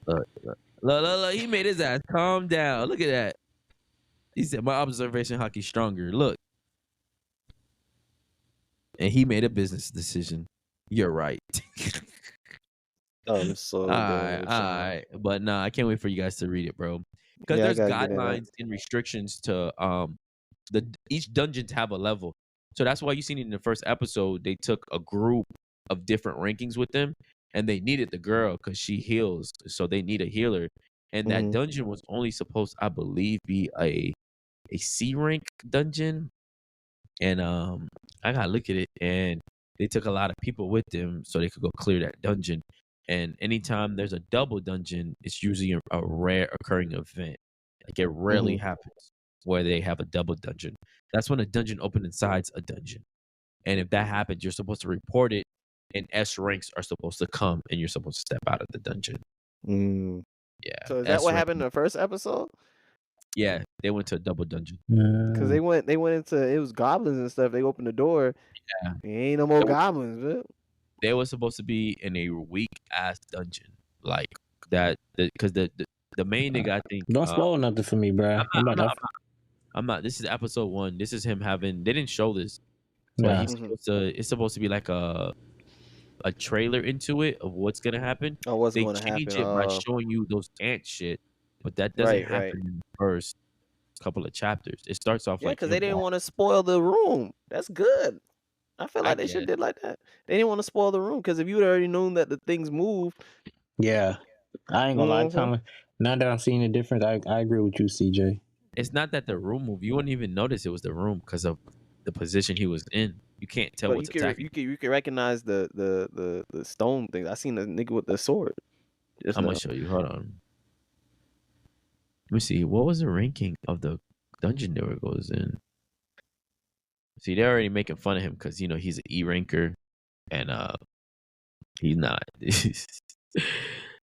Look. He made his ass calm down. Look at that. He said, my observation hockey's stronger. Look. And he made a business decision. You're right. I'm so all right. But nah, I can't wait for you guys to read it, bro. Because Yeah, I there's gotta get in guidelines and restrictions to each dungeons have a level. So that's why you seen in the first episode, they took a group of different rankings with them, and they needed the girl because she heals. So they need a healer. And that Mhm. dungeon was only supposed, I believe, be a C rank dungeon. And I gotta look at it, and they took a lot of people with them so they could go clear that dungeon. And anytime there's a double dungeon, it's usually a rare occurring event. Like it rarely happens where they have a double dungeon. That's when a dungeon opens inside a dungeon. And if that happens, you're supposed to report it, and S ranks are supposed to come, and you're supposed to step out of the dungeon. Mm. Yeah. So is that S what rank- happened in the first episode? Yeah, they went to a double dungeon. Because they went into it was goblins and stuff. They opened the door. Yeah. There ain't no more They- goblins, man. They were supposed to be in a weak ass dungeon, like that. Because the main nigga, I think. Don't spoil nothing for me, bro. I'm not. This is episode 1. This is him having. They didn't show this, but Yeah. he's supposed to. It's supposed to be like a trailer into it of what's gonna happen. Oh, what's They going to happen? change it by showing you those ant shit, but that doesn't Right, happen right. in the first couple of chapters. It starts off Yeah, like because they him didn't walking. want to spoil the room. That's good. I feel I like they get should it. did like that. They didn't want to spoil the room because if you would already known that the things move, Yeah. I ain't gonna lie. Mhm. Now that I'm seeing the difference, I agree with you, CJ. It's not that the room moved. You wouldn't even notice it was the room because of the position he was in. You can't tell but what's you attacking. can recognize the stone thing. I seen a nigga with the sword. Just I'm now. gonna show you. Hold on. Let me see. What was the ranking of the dungeon that goes in? See, they're already making fun of him because he's an E ranker, and he's not.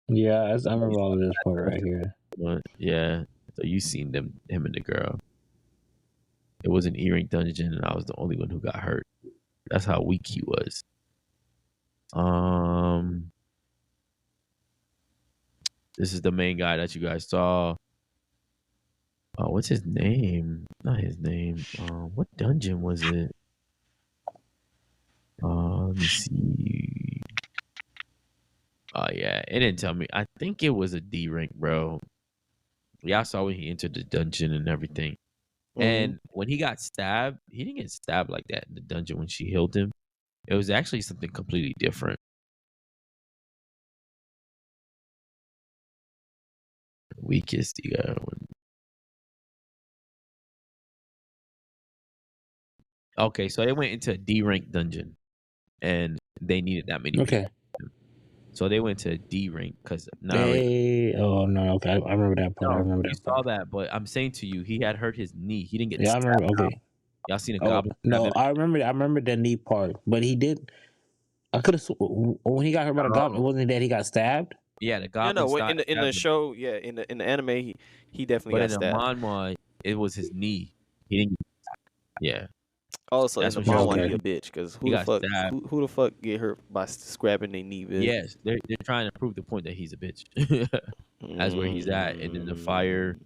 Yeah, I remember all of this part right here. But, yeah, So you seen him and the girl. It was an earring dungeon, and I was the only one who got hurt. That's how weak he was. This is the main guy that you guys saw. Oh, what's his name? Not his name. What dungeon was it? Let me see. Oh yeah, it didn't tell me. I think it was a D rank, bro. Y'all saw when he entered the dungeon and everything. And when he got stabbed, he didn't get stabbed like that in the dungeon when she healed him. It was actually something completely different. Weakest you got. Okay, so they went into a D rank dungeon, and they needed that many Okay. people. So they went to a D rank because Oh no, okay. I remember that part. I remember you that saw part. that, but I'm saying to you, he had hurt his knee. He didn't get Yeah, I stabbed. remember. Okay. Y'all seen a Oh goblin stab no, him? I remember the knee part, but he did. I could have when he got hurt by the goblin. It wasn't that he got stabbed. Yeah, the No, goblin no. In stabbed the him. show, yeah, in the anime, he definitely But got in the stabbed. manhwa, it was his knee. He didn't. Yeah, Also, in that's the what you're manhwa, saying. he a bitch because He got stabbed. who the fuck get hurt by scrapping their knee, bitch? Yes, they're trying to prove the point that he's a bitch. That's where he's at, and then the fire,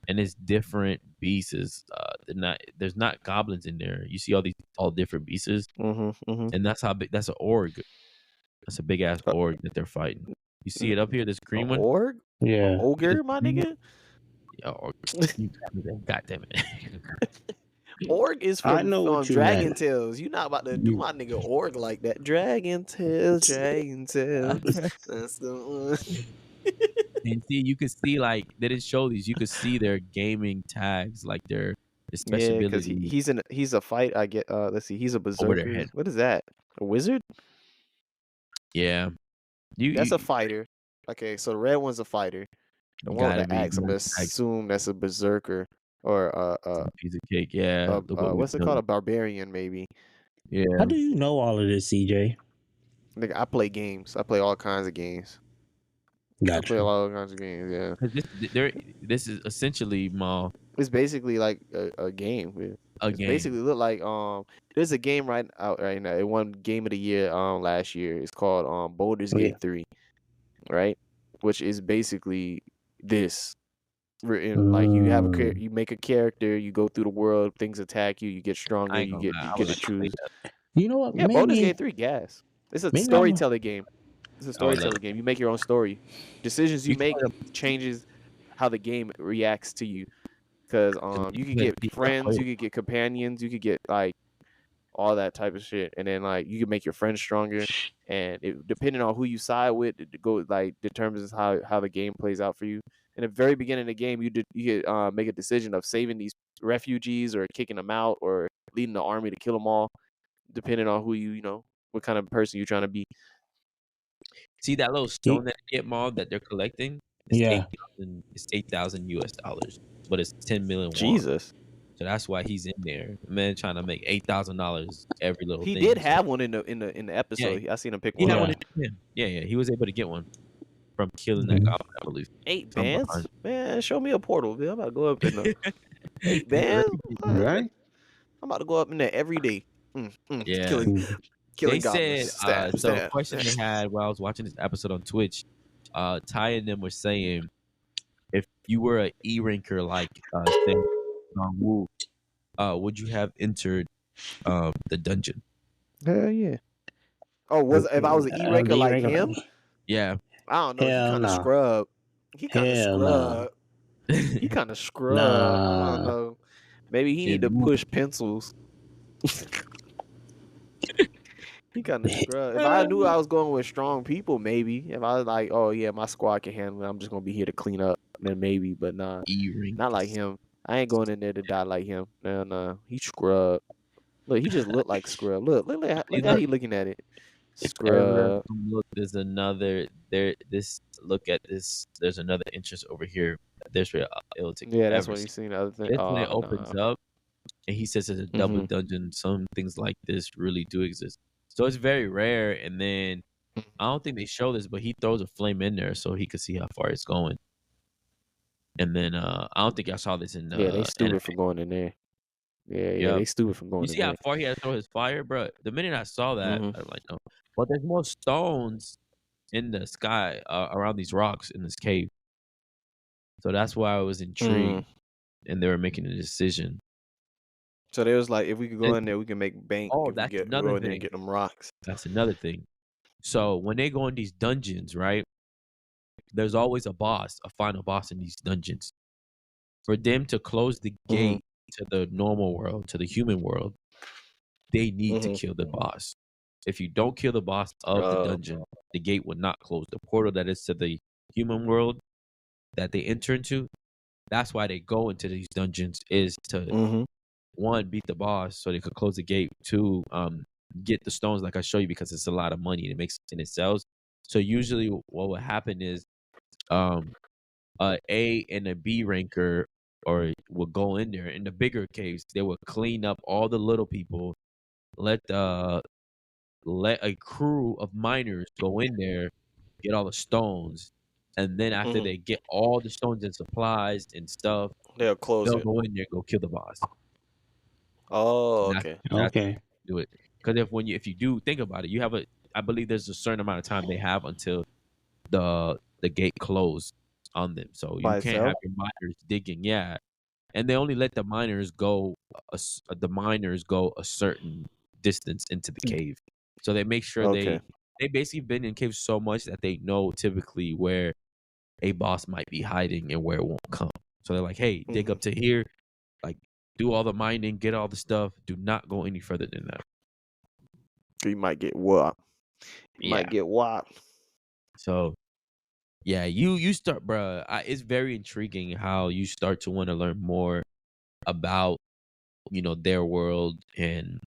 and it's different beasts. There's not goblins in there. You see all different beasts, and that's how big. That's an org. That's a big ass org that they're fighting. You see it up here, this green one. Org? Yeah. Ogre, my nigga. Yeah, org. God damn it. Org is I from know what you Dragon meant. Tales. You not about to do my nigga Org like that. Dragon Tales, Dragon Tales. That's the one. And see, you could see like they didn't show these. You could see their gaming tags, like their special Yeah, because abilities he's a fight. I get. Let's see. He's a over their berserker. head. What is that? A wizard? Yeah, That's you a fighter. Okay, so the red one's a fighter. The one with gotta the read axe, I'm more gonna tags. assume that's a berserker or Piece of cake. Yeah, look what we what's it called? done. A barbarian, maybe. Yeah, How do you know all of this, CJ? Nigga, I play games. I play all kinds of games. I play Gotcha. all kinds of games. Yeah, because this is essentially Maul it's basically like a game. Yeah. a It's game. basically look like there's a game right out right now. It won Game of the Year last year. It's called Baldur's Yeah. Gate 3, right? Which is basically this. Written like you have you make a character, you go through the world, things attack you, you get I stronger, ain't gonna lie. you I get would to like to play choose. that. You know what? Yeah, Baldur's Maybe Gate 3 gas. It's a maybe I'm storytelling game. It's a I would like. storytelling game. You make your own story. Decisions you You make can changes how the game reacts to you. Cause you could get friends, you could get companions, you could get like all that type of shit, and then like you can make your friends stronger. And depending on who you side with, it go like determines how the game plays out for you. In the very beginning of the game, you could make a decision of saving these refugees or kicking them out or leading the army to kill them all, depending on who you know what kind of person you're trying to be. see that little stone that they get Maul that they're collecting. It's Yeah. 8,000. It's $8,000, but it's 10 million won. Jesus, So that's why he's in there. The man trying to make $8,000 every little he thing. did So have one in the episode. I seen him pick he one had up. one in him. Yeah. He was able to get one from killing that Mhm. goblin, I believe. 8 Something bands, behind- man. Show me a portal, man. I'm about to go up in the 8 bands. Right? I'm about to go up in there every day. Yeah. Killing They goblins. said Stab, so. stab. A question they had while I was watching this episode on Twitch, Ty and them were saying, if you were an E ranker like say Wu, would you have entered the dungeon? Hell yeah. Oh, if I was an E-ranker like him? Yeah. I don't know. He Hell kind of no. scrub. He kind of Hell no. scrub. He kind of scrub. I Nah. don't know. Maybe he need to Dude. push pencils. He kind of scrub. If I knew I was going with strong people, maybe. If I was like, oh yeah, my squad can handle it, I'm just gonna be here to clean up. Then maybe, but nah, E rank. not like him. I ain't going in there to die like him. Nah. He scrub. Look, he just looked like scrub. Look how he looking at it. Scrub. Look, there's another there. This look at this. There's another interest over here. There's where it'll take. Yeah, that's forever. when you seen the other thing. This when it Oh, opens nah. up, and he says it's a double dungeon. Some things like this really do exist. So it's very rare. And then I don't think they show this, but he throws a flame in there so he could see how far it's going. And then I don't think I saw this in Yeah, they the anime. stupid for going in there. Yeah, Yep. they stupid for You going in see how there. far he had to throw his fire, bro? The minute I saw that, Mhm. I'm like, no. But there's more stones in the sky around these rocks in this cave. So that's why I was intrigued, and they were making a decision. So they was like, if we could go It- in there, we can make bank. oh, If we that's get another go in there and thing. get them rocks. That's another thing. So when they go in these dungeons, right? There's always a boss, a final boss in these dungeons. For them to close the gate to the normal world, to the human world, they need to kill the boss. If you don't kill the boss of the dungeon, the gate will not close. The portal that is to the human world that they enter into, that's why they go into these dungeons, is to one, beat the boss so they could close the gate. Two, get the stones like I show you, because it's a lot of money and it makes and it sells. So usually what will happen is a and a B ranker or will go in there in the bigger caves. They will clean up all the little people, let a crew of miners go in there, get all the stones, and then after they get all the stones and supplies and stuff, They'll close they'll it. go in there, go kill the boss. Oh, That's, okay. that's Okay. do it. Because if you do think about it, you have I believe there's a certain amount of time they have until the gate closed on them. So you By can't have itself? your miners digging. Yeah, and they only let the miners go a certain distance into the cave. So they make sure Okay. they basically been in caves so much that they know typically where a boss might be hiding and where it won't come. So they're like, hey, dig up to here, like do all the mining, get all the stuff. Do not go any further than that. You might get whopped. You might Yeah. get whopped. So yeah, you start, bruh. It's very intriguing how you start to want to learn more about their world and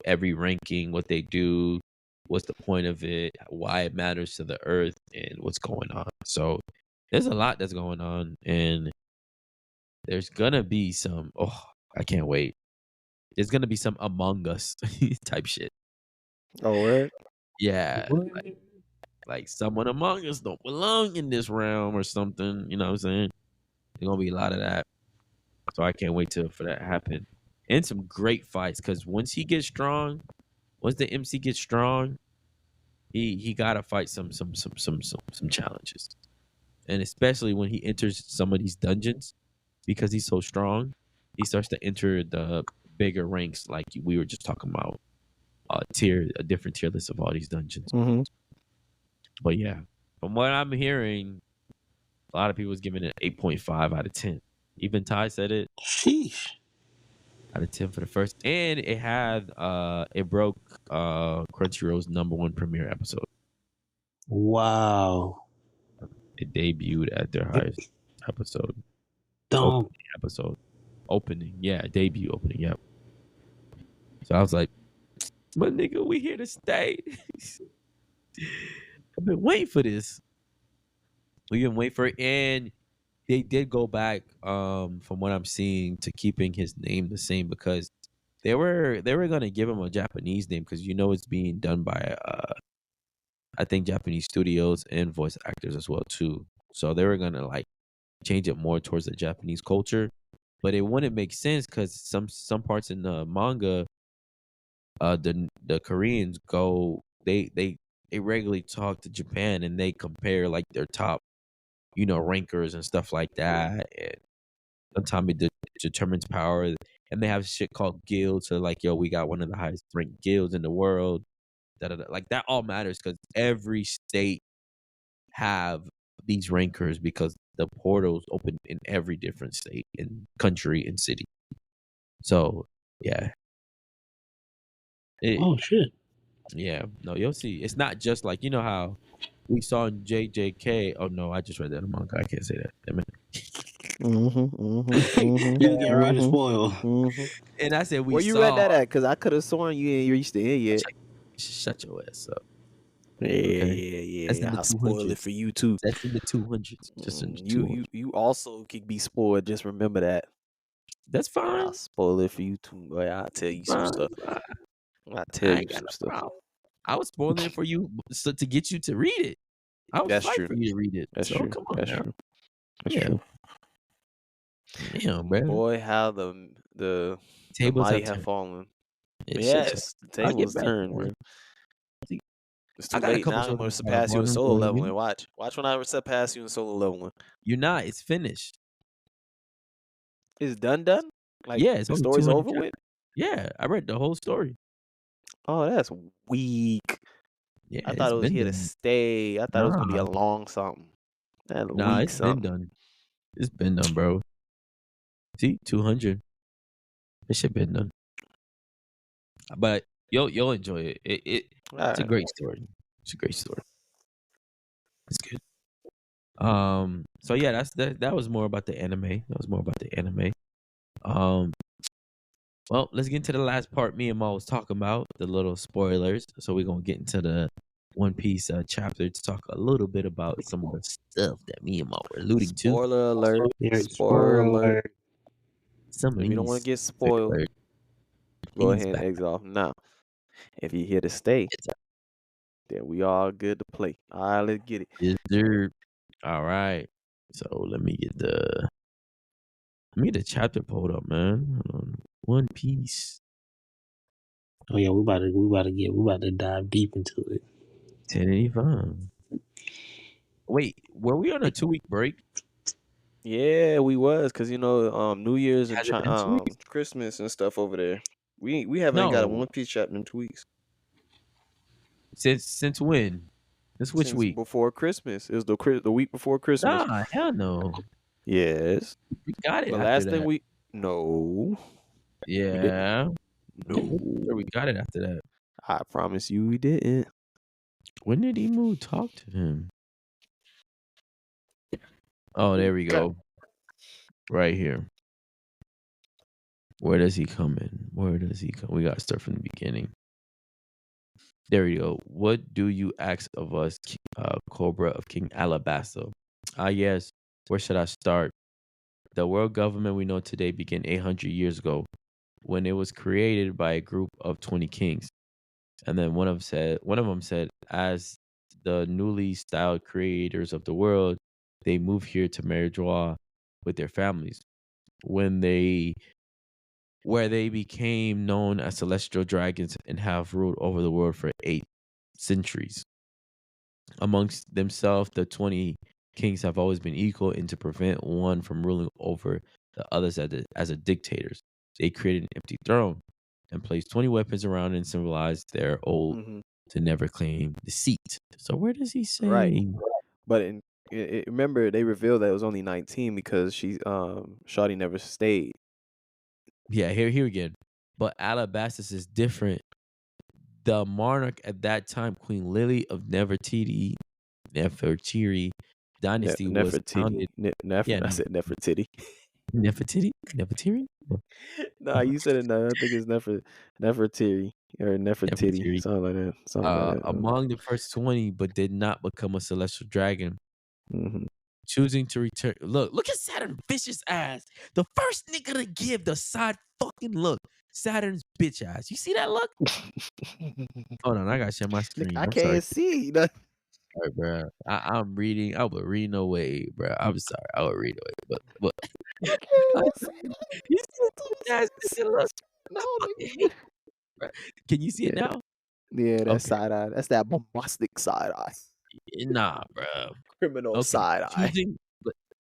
every ranking, what they do, what's the point of it, why it matters to the earth, and what's going on. So there's a lot that's going on, and there's gonna be some. Oh, I can't wait. There's gonna be some Among Us type shit. Oh, word? Yeah, like someone among us don't belong in this realm or something. You know what I'm saying? There's gonna be a lot of that. So I can't wait for that to happen. And some great fights, because once he gets strong, once the MC gets strong, he gotta fight some challenges. And especially when he enters some of these dungeons, because he's so strong, he starts to enter the bigger ranks, like we were just talking about, a different tier list of all these dungeons. But yeah, from what I'm hearing, a lot of people was giving it 8.5 out of 10. Even Ty said it. Sheesh. Out of 10 for the first, and it broke Crunchyroll's #1 premiere episode. Wow. It debuted at their highest episode. Don't. Opening, yeah, debut opening, yep. So I was like, "But nigga, we here to stay." I've been waiting for this. We've been waiting for it, and they did go back, from what I'm seeing, to keeping his name the same, because they were gonna give him a Japanese name, because it's being done by I think Japanese studios and voice actors as well too. So they were gonna like change it more towards the Japanese culture, but it wouldn't make sense because some parts in the manga, the Koreans they regularly talk to Japan and they compare like their top rankers and stuff like that, and sometimes it determines power, and they have shit called guilds. So like, yo, we got one of the highest ranked guilds in the world. Like that all matters because every state have these rankers because the portals open in every different state and country and city. So yeah, Oh shit. yeah, no, you'll see. It's not just like how we saw in JJK. Oh no, I just read that in manga. I can't say that. Damn it. You get ready to spoil. And I said we Where you saw. read that at? Because I could have sworn you ain't reached the end yet. Shut your ass up. Yeah. That's in the I'll spoil 200s. it for you too. That's in the 200s. Just in the 200s. You also could be spoiled. Just remember that. That's fine. I'll spoil it for you too, boy. I'll tell you some stuff. I'll tell you some stuff. I was spoiling it for you to get you to read it. I was That's fighting true. for you to read it. That's so true. come on That's now. true. That's Yeah. true. Damn, bro. Boy, how the Tables mighty have have turned. fallen. It should turn. Yes, the I'll get tables back turned, on bro. it. See, It's I too got a late couple now. I'm shows gonna on surpass you in Modern solo Warrior. leveling. Watch when I surpass you in solo leveling. You're not. It's finished. It's done. Like Yeah, it's the only story's 200 over with. Yeah, I read the whole story. Oh, that's weak. Yeah, I thought it's it was been here to done. stay. I thought it was gonna be a Nah, long something. That nah, weak it's been something. done. It's been done, bro. See, 200. This shit been done. But you'll enjoy it. All It's a right. great story. It's a great story. It's good. So yeah, that was more about the anime. That was more about the anime. Well, let's get into the last part me and Ma was talking about, the little spoilers. So we're gonna get into the One Piece chapter to talk a little bit about some of the stuff that me and Ma were alluding to. Spoiler alert. Yeah, Spoiler alert. Some of If you don't want these to get spoiled, go he's ahead and back. exit off now. If you're here to stay, then we all good to play. All right, let's get it. Yes, sir. All right. So let me get the chapter pulled up, man. Hold on. One Piece. Oh yeah, we about to dive deep into it. 1085. Wait, were we on a 2-week break? Yeah, we was because New Year's and Has it been 2 weeks? Christmas and stuff over there. We haven't got a No. One Piece chapter in 2 weeks Since when? Since which since week? before Christmas. It was the week before Christmas. Nah, hell no. Yes, We got it the after last thing that. we didn't. Yeah. No, Sure we got it after that. I promise you we didn't. When did Emu talk to him? Oh, there we go. Right here. Where does he come in? Where does he come? We got to start from the beginning. There we go. What do you ask of us, Cobra of King Alabasta? Yes. Where should I start? The world government we know today began 800 years ago when it was created by a group of 20 kings. And then one of them said, as the newly styled creators of the world, they moved here to Meridjoa with their families. Where they became known as celestial dragons and have ruled over the world for 8 centuries. Amongst themselves, the 20 kings have always been equal, and to prevent one from ruling over the others as a dictators, they created an empty throne and placed 20 weapons around and symbolized their oath to never claim deceit. So where does he say? Right. But remember, they revealed that it was only 19 because Shawty never stayed. Yeah, here again. But Alabastus is different. The monarch at that time, Queen Lily of Nefertiti dynasty was founded. I said Nefertiti. Nefertiti? Nah, you said it. No, I think it's Nefertiti or Nefertiti, Nefertiti. something like that. Something like that. Among the first 20, but did not become a celestial dragon. Mhm. Choosing to return. Look at Saturn vicious ass. The first nigga to give the side fucking look. Saturn's bitch ass. You see that look? Hold on, I gotta share my screen. I I'm sorry. can't see. No. Sorry, bro. I'm reading. I would read no way, bro. I'm sorry. I would read no way, but I can't see. you see that bitch look? No, Bruh. Can you see it now? yeah, that Okay. side eye. That's that bombastic side eye. Nah, bro. Criminal side eye.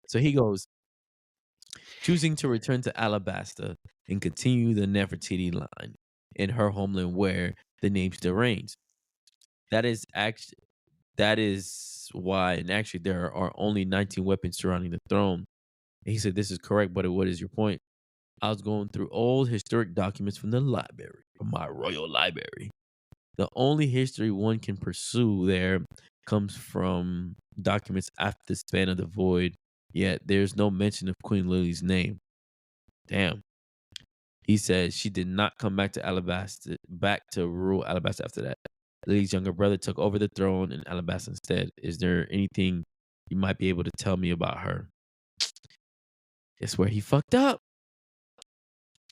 So he goes, choosing to return to Alabasta and continue the Nefertiti line in her homeland where the name still reigns. That is why, and actually there are only 19 weapons surrounding the throne. And he said, this is correct, but what is your point? I was going through old historic documents from the library, from my royal library. The only history one can pursue there comes from documents after the span of the void, yet there's no mention of Queen Lily's name. Damn. He said she did not come back to rule Alabasta after that. Lily's younger brother took over the throne in Alabasta instead. Is there anything you might be able to tell me about her? It's where he fucked up.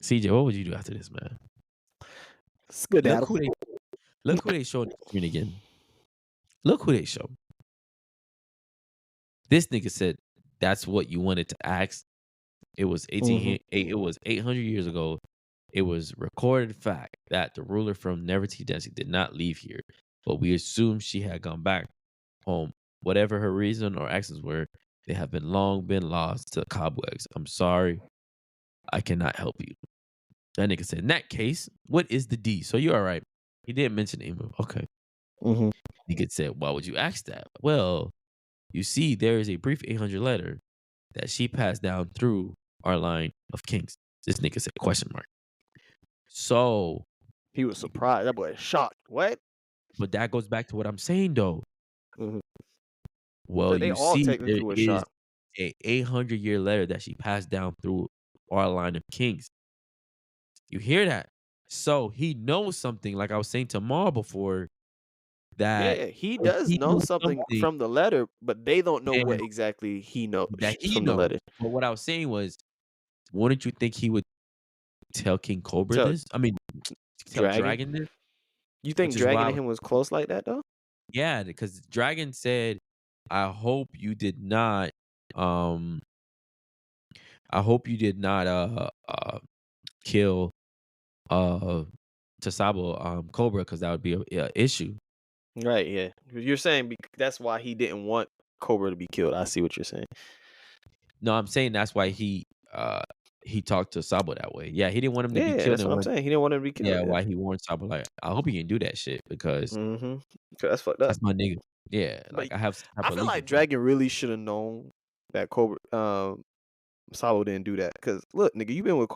CJ, what would you do after this, man? Skedaddle. Look who they showed on the screen again. Look who they show. This nigga said that's what you wanted to ask. It was it was 800 years ago. It was recorded fact that the ruler from Nefertiti did not leave here, but we assume she had gone back home. Whatever her reason or actions were, they have been long been lost to the cobwebs. I'm sorry, I cannot help you. That nigga said, in that case, what is the D? So you're all right. He didn't mention the email. Okay. Mm-hmm. Nigga said, why would you ask that? Well, you see, there is a brief 800 letter that she passed down through our line of kings. This nigga said question mark. So He was surprised. That boy was shocked. What? but that goes back to what I'm saying though. Mm-hmm. Well, So they you all see, there technically were is shocked. a 800-year letter that she passed down through our line of kings. You hear that? So he knows something, like I was saying to Maul before, that Yeah, he if does he know knows something something, from the letter, but they don't know then what exactly he knows that he from the knows. letter. But what I was saying was, wouldn't you think he would tell King Cobra Tell this? I mean, tell Dragon. Dragon this? You Which think is Dragon why, and him was close like that though? yeah, because Dragon said, "I hope you did not, um, I hope you did not, kill, Tasabo, Cobra, because that would be a issue." Right. Yeah. You're saying that's why he didn't want Cobra to be killed. I see what you're saying. No, I'm saying that's why he talked to Sabo that way. Yeah, he didn't want him to be Yeah, killed, that's and what I'm when saying. He didn't want him to be killed. yeah, Yeah. why he warned Sabo like, I hope he didn't do that shit because Mm-hmm. That's fucked up. that's my nigga. Yeah, But like I have some type I of feel like allegiance. Dragon really should have known that Cobra Sabo didn't do that. Cause look, nigga, you been with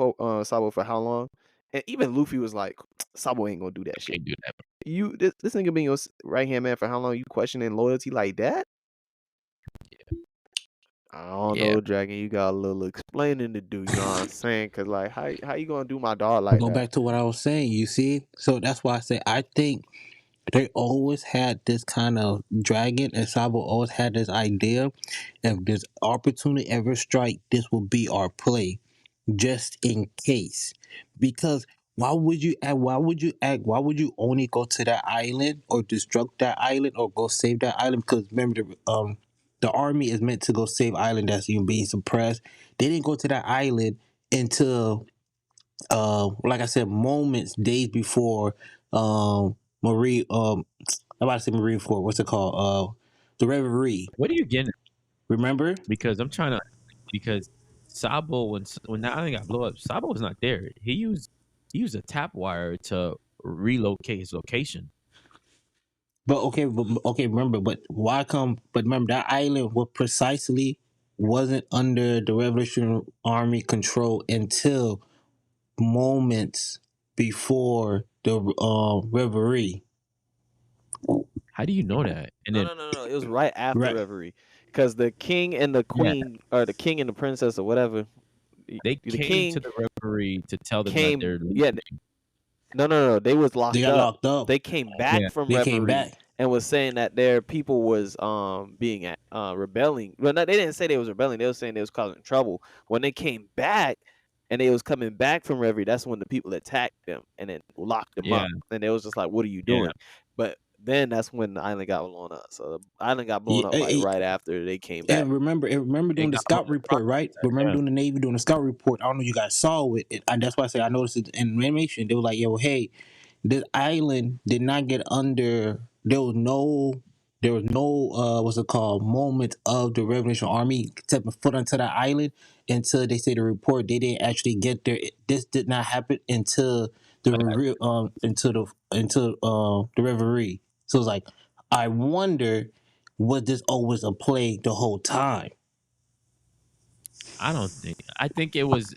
Sabo for how long? And even Luffy was like, Sabo ain't gonna do that shit. Can't do that. This nigga being your right hand man for how long? You questioning loyalty like that? I don't Yeah, know, Dragon. You got a little explaining to do. You know what I'm saying? Cause like, how you gonna do my dog But like go that? back to what I was saying. You see, so that's why I say I think they always had this kind of Dragon and Sabo always had this idea. If this opportunity ever strike, this will be our play, just in case. Because why would you act? Why would you act? Why would you only go to that island or destruct that island or go save that island? Because remember, the army is meant to go save island that's even being suppressed. They didn't go to that island until like I said, moments, days before Marie I'm about to say Marie Ford, what's it called? The Reverie. what are you getting? Remember? Because I'm trying to because Sabo when that island got blow up, Sabo was not there. He used a tap wire to relocate his location. But okay, remember, but why come but remember that island was precisely wasn't under the Revolutionary Army control until moments before the Reverie. How do you know that? And then No. It was right after Right. Reverie, because the king and the yeah, queen, or the king and the princess, or whatever, they the came to king the referee to tell them that came. they're leaving. Yeah, no. They was They locked got up. locked up. They came back Yeah, from They came Reverie back. and was saying that their people was being at rebelling. Well, no, they didn't say they was rebelling. They was saying they was causing trouble. When they came back and they was coming back from Reverie, that's when the people attacked them and then locked them yeah, up. And they was just like, "What are you yeah, doing?" But then that's when the island got blown up. So the island got blown up like Yeah, right after they came back. and remember they doing the got all scout the report, right? properties. Remember Yeah, doing the Navy doing the scout report. I don't know if you guys saw it. And that's why I say I noticed it in animation. They were like, "Yo, hey, this island did not get under. There was no what's it called moment of the Revolutionary Army stepping foot onto that island until they say the report. They didn't actually get there. This did not happen until the the Reverie. So it's like I wonder, was this always a play the whole time? I don't think. I think it was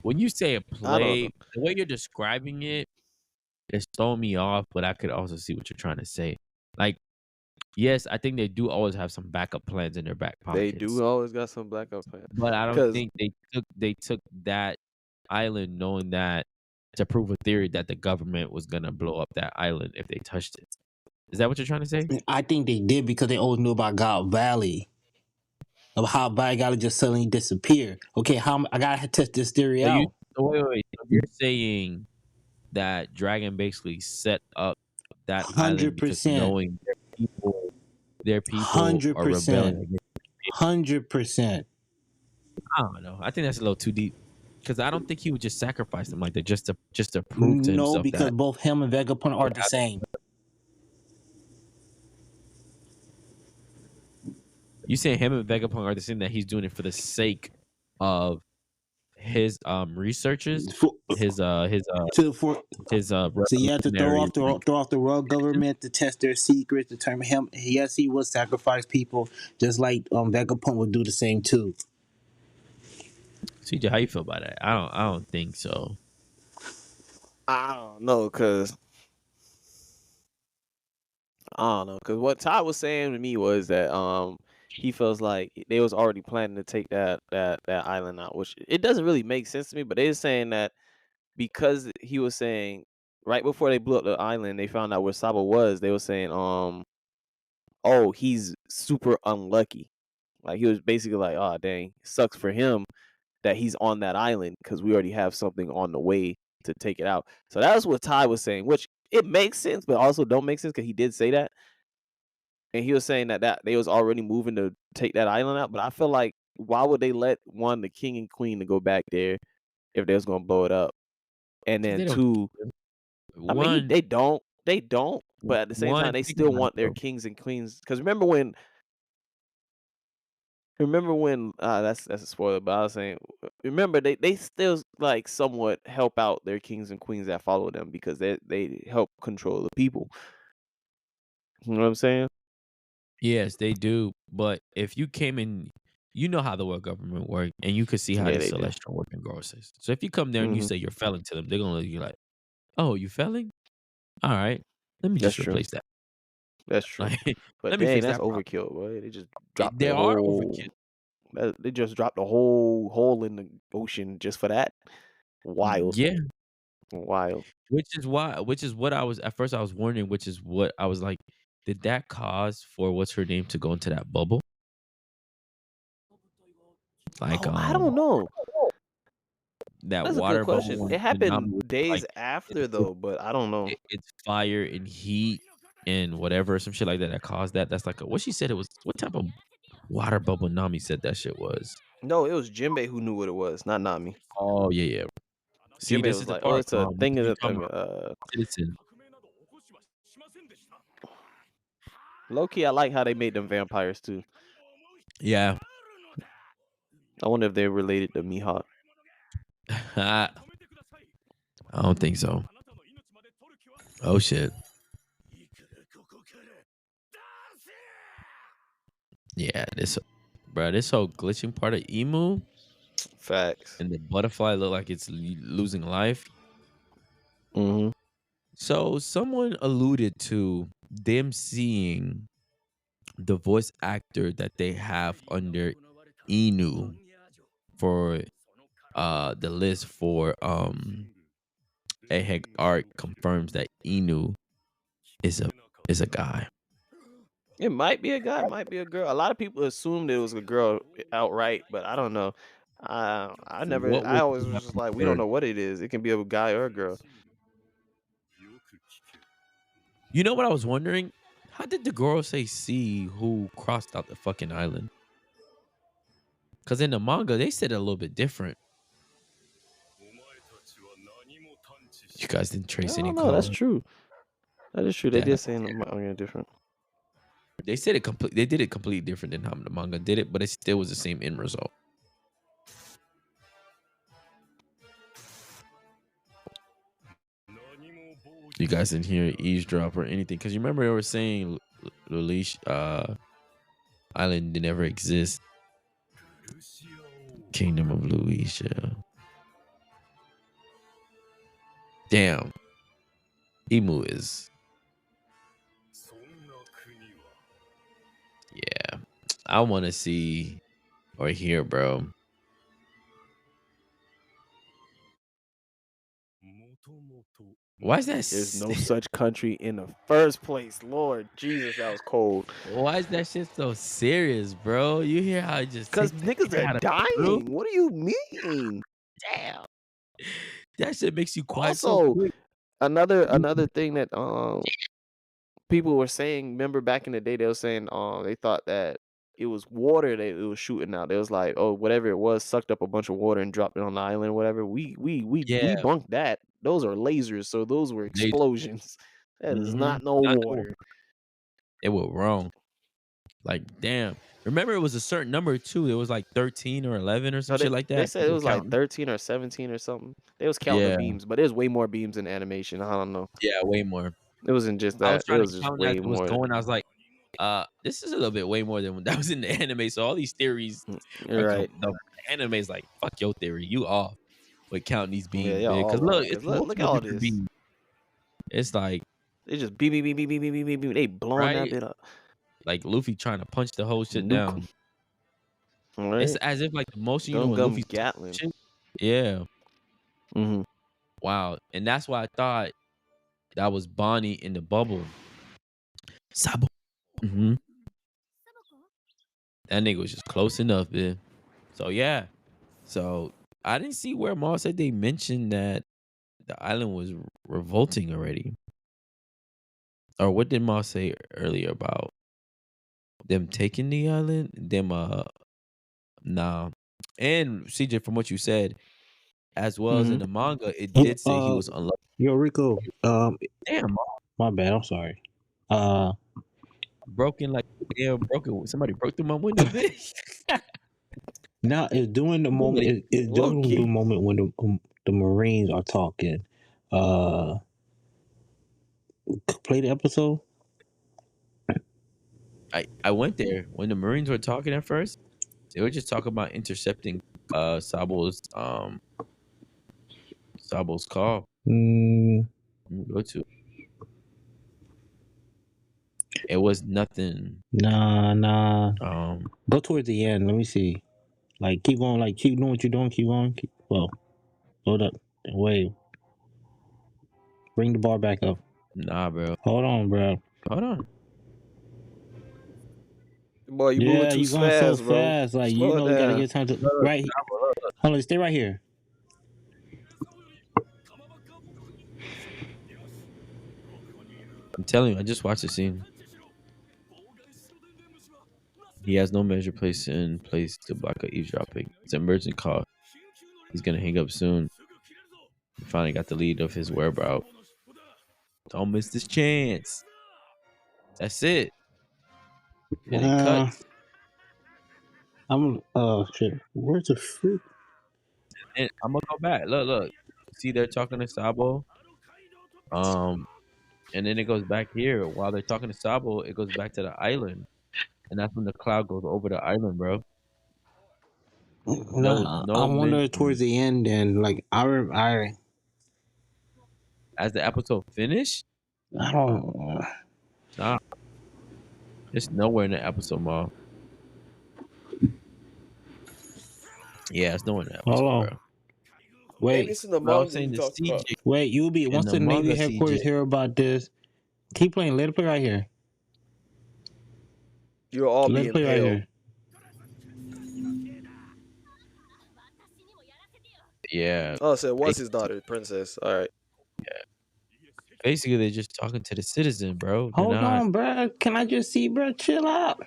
when you say a I don't know. play, the way you're describing it, it's throwing me off. But I could also see what you're trying to say. Like, yes, I think they do always have some backup plans in their back They pockets, do always got some backup plan. but I don't Cause think they took that island knowing that to prove a theory that the government was gonna blow up that island if they touched it. Is that what you're trying to say? I think they did because they always knew about God Valley, of how Valley Valley just suddenly disappear. Okay, how I gotta test this theory So you out. so wait. So you're saying that Dragon basically set up that island Hundred because percent, knowing their people hundred are rebelling percent, against. 100%. I don't know. I think that's a little too deep because I don't think he would just sacrifice them like that just to prove to No, himself because that. both him and Vegapunk are the same. You saying him and Vegapunk are the same, that he's doing it for the sake of his researches, For, his for so you have to revolutionary like. throw off the royal government to test their secrets, determine him. Yes, he will sacrifice people, just like Vegapunk would do the same too. CJ, how you feel about that? I don't think so. I don't know, cause what Todd was saying to me was that he feels like they was already planning to take that island out, which it doesn't really make sense to me. But they're saying that because he was saying right before they blew up the island, they found out where Sabo was. They were saying oh, he's super unlucky. Like he was basically like, oh dang, sucks for him that he's on that island because we already have something on the way to take it out. So that's what Ty was saying, which it makes sense, but also don't make sense because he did say that, and he was saying that they was already moving to take that island out. But I feel like why would they let the king and queen to go back there if they was gonna blow it up, and 'Cause then they don't two, I mean one they don't, but at the same time they think still about it want their though. kings and queens. Because that's a spoiler, but I was saying, remember they still like somewhat help out their kings and queens that follow them because they help control the people. You know what I'm saying? Yes, they do. But if you came in, you know how the world government work, and you could see how Yeah, the they do. celestial work and gross is. So if you come there and you Hmm. say you're felling to them, they're gonna look at you like, "Oh, you felling? All right, let me That's just true. replace that. That's true. Like, But let me dang, fix that's that problem." overkill, boy. They just dropped They the are overkill. whole. They just dropped the whole hole in the ocean just for that. Wild, Yeah, wild. which is what I was at first. I was wondering, which is what I was like, did that cause for what's her name to go into that bubble? Like Oh, I don't know. that That's a good water bubble question. when It happened Nami was like, days after though, but I don't know. it's fire and heat and whatever, some shit like that that caused that. That's like what she said it was. What type of water bubble Nami said that shit was? No, it was Jinbei who knew what it was, not Nami. Oh yeah, yeah. See, Jinbei this is was the like, "Oh, part. it's a We thing can of be the talking thing." about citizen. Low key, I like how they made them vampires too. Yeah. I wonder if they're related to Mihawk. I don't think so. Oh shit. Yeah, this whole glitching part of Emu Facts. and the butterfly look like it's losing life. Hmm. So someone alluded to them seeing the voice actor that they have under Inu for the list for Egghead art confirms that Inu is a guy. It might be a guy, might be a girl. A lot of people assumed it was a girl outright, but I don't know. I never. What I would always you was have just like, we don't preferred? know what it is. It can be a guy or a girl. You know what I was wondering? How did the girl say see who crossed out the fucking island? Because in the manga, they said it a little bit different. You guys didn't I trace any don't know. That's code. true. That is true. They Damn. did say it different. They said it complete. They did it completely different than how the manga did it, but it still was the same end result. You guys didn't hear eavesdrop or anything because you remember they were saying Lulish Island did never exist. Kingdom of Luisha. Damn, Emu is. Yeah, I want to see or hear, bro. Why is There's that? no such country in the first place. Lord Jesus, that was cold. Why is that shit so serious, bro? You hear how it just Cause takes that niggas air are out of Peru? dying. What do you mean? Damn, that shit makes you quiet so Also, quick. another thing that people were saying. Remember back in the day, they were saying they thought that it was water that it was shooting out. It was like, oh, whatever it was, sucked up a bunch of water and dropped it on the island, whatever. We Yeah, debunked that. Those are lasers, so those were they explosions. That is mhm, not no not the water. They were wrong. Like, damn. Remember, it was a certain number too. It was like 13 or 11 or some No, shit like they that. said They it were was like counting. 13 or 17 or something. They was counting the Yeah, beams, but there's way more beams in animation. I don't know. yeah, way more. It wasn't just I was that. It trying to was just count as way it was more. going. I was like, this is a little bit way more than that was in the anime. So all these theories You're right. the anime is like, fuck your theory. You off with counting these Yeah, beams, yeah, big. Because all look, off. it's Cause look at multiple all different this. beams. It's like, They just beep beep beep beep beep beep beep beep. They blowing that right? bit up. Like Luffy trying to punch the whole shit Nuke. down. All It's right. as if like the motion, Gum when Gum Luffy's Gatlin. shit. Yeah. Mm-hmm. Wow. And that's why I thought that was Bonnie in the bubble. Sabo. Mm-hmm. That nigga was just close enough, man. So yeah. So I didn't see where Maul said they mentioned that the island was revolting already. Or what did Maul say earlier about them taking the island? Them nah. And CJ, from what you said, as well as in the manga, it did say he was unlucky. Yo, Rico. Damn, Maul My bad. I'm sorry. broken like broken. Somebody broke through my window, bitch. Now it's during the moment. It's during the moment when the Marines are talking. Play the episode. I went there when the Marines were talking at first. They were just talking about intercepting Sabo's call. Go to. It was nothing. Nah. Go towards the end. Let me see. Like keep going. Like keep doing what you're doing. Keep going. Well, hold up. Wait. Bring the bar back up. Nah, bro. Hold on, bro. Hold on. Boy, you moving too you going fast, so bro. fast. Like Slow you it know, you gotta down. get time to right. Hold on, stay right here. I'm telling you, I just watched the scene. He has no measure place in place to block a eavesdropping. It's an emergency call. He's gonna hang up soon. He finally got the lead of his whereabouts. Don't miss this chance. That's it. And it cuts. I'm shit. Where's the fruit? And I'm gonna go back. Look. See, they're talking to Sabo. And then it goes back here. While they're talking to Sabo, it goes back to the island. And that's when the cloud goes over the island, bro. No, I wonder towards the end. And like I as the episode finished. I don't. Nah, it's nowhere in the episode, Mom. Yeah, it's nowhere in the episode, Hold on. bro. Wait, Maybe it's in the Bro, I manga was saying you the talked about. CJ. wait. You'll be once the the Navy manga headquarters CJ. hear about this. Keep playing. Let it play right here. You'll all Let be it play right impaled. here. Yeah. Oh, so it was his daughter, Princess. All right. Basically, they're just talking to the citizen, bro. They're Hold not. on, bro. Can I just see, bro? Chill out.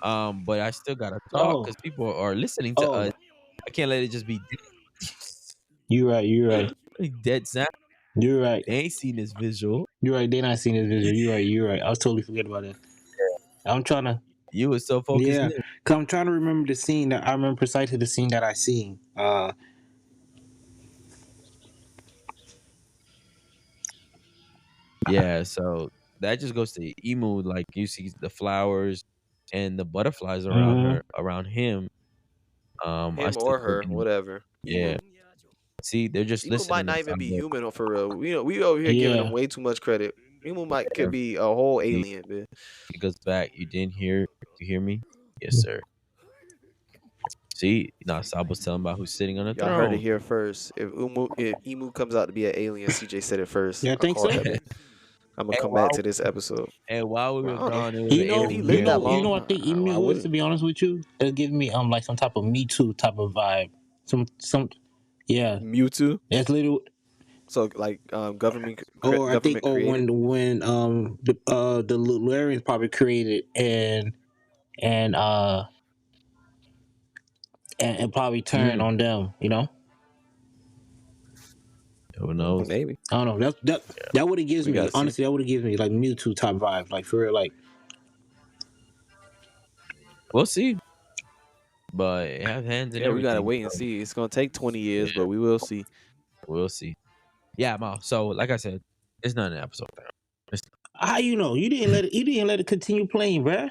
But I still gotta talk because people are listening to us. I can't let it just be You right. dead sound. You're right. They ain't seen this visual. You're right. They not seen this visual. You're right. I was totally forget about it. I'm trying to. You was so focused. Yeah, in. cause I'm trying to remember the scene that I remember precisely the scene that I seen. Yeah, so that just goes to Emu. Like you see the flowers and the butterflies around him. I Him still or her, think- whatever. Yeah. See, they're just Emu listening. might not to even be Sabo. human for real. We over here giving him way too much credit. Emu could be a whole alien, man. He goes back. You didn't hear? You hear me? Yes, sir. See, Sabo's telling about who's sitting on the Y'all throne. heard it here first. If Emu comes out to be an alien, CJ said it first. Yeah, I think so. I'm gonna come back to this episode. And while we were gone, it was You an know, alien. lived that long. you know, I think Emu was, to be honest with you, it gives me like some type of Me Too type of vibe. Some yeah. Mewtwo. That's literally So like government Or I think, government created. when the Lutherans probably created and uh and probably turned on them. Who knows? Maybe I don't know. That would have gives we me, gotta see. honestly. That would have given me like Mewtwo type vibes, like for real. Like, We'll see. But it has hands and Yeah, we gotta everything. wait and So see. It's gonna take 20 years, yeah, but we will see. we'll see. Yeah, Ma. So like I said, it's not an episode, fam. It's, how you didn't let it? You didn't let it continue playing, bruh.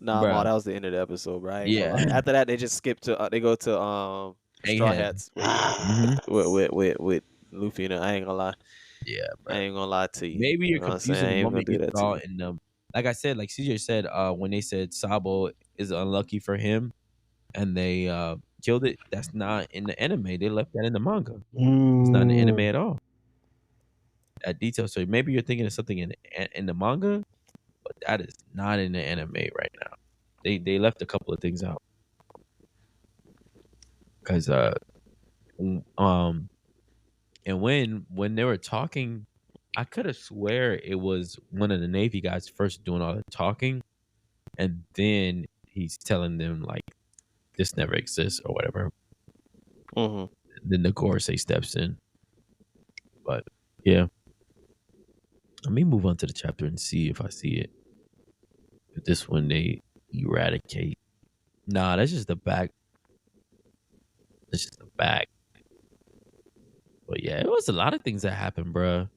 Nah, Ma, bruh. that was the end of the episode, bro. I ain't gonna lie. Yeah. After that, they just skip to they go to Straw Egghead. Hats Mhm. with Luffy. And I ain't gonna lie. Yeah, I bruh. ain't gonna lie to you. Maybe You you're know what I'm saying? confusing I the ain't gonna moment do you that to saw you. in the, like I said, like CJ said, when they said Sabo is unlucky for him and they killed it. That's not in the anime. They left that in the manga. It's not in the anime at all. That detail. So maybe you're thinking of something in the manga, but that is not in the anime right now. They left a couple of things out because um and when they were talking, I could have swear it was one of the Navy guys first doing all the talking, and then he's telling them like this never exists or whatever. Mm-hmm. Then the Gorosei steps in. But yeah, let me move on to the chapter and see if I see it. If this one they eradicate. Nah, that's just the back. That's just the back. But yeah, it was a lot of things that happened, bruh.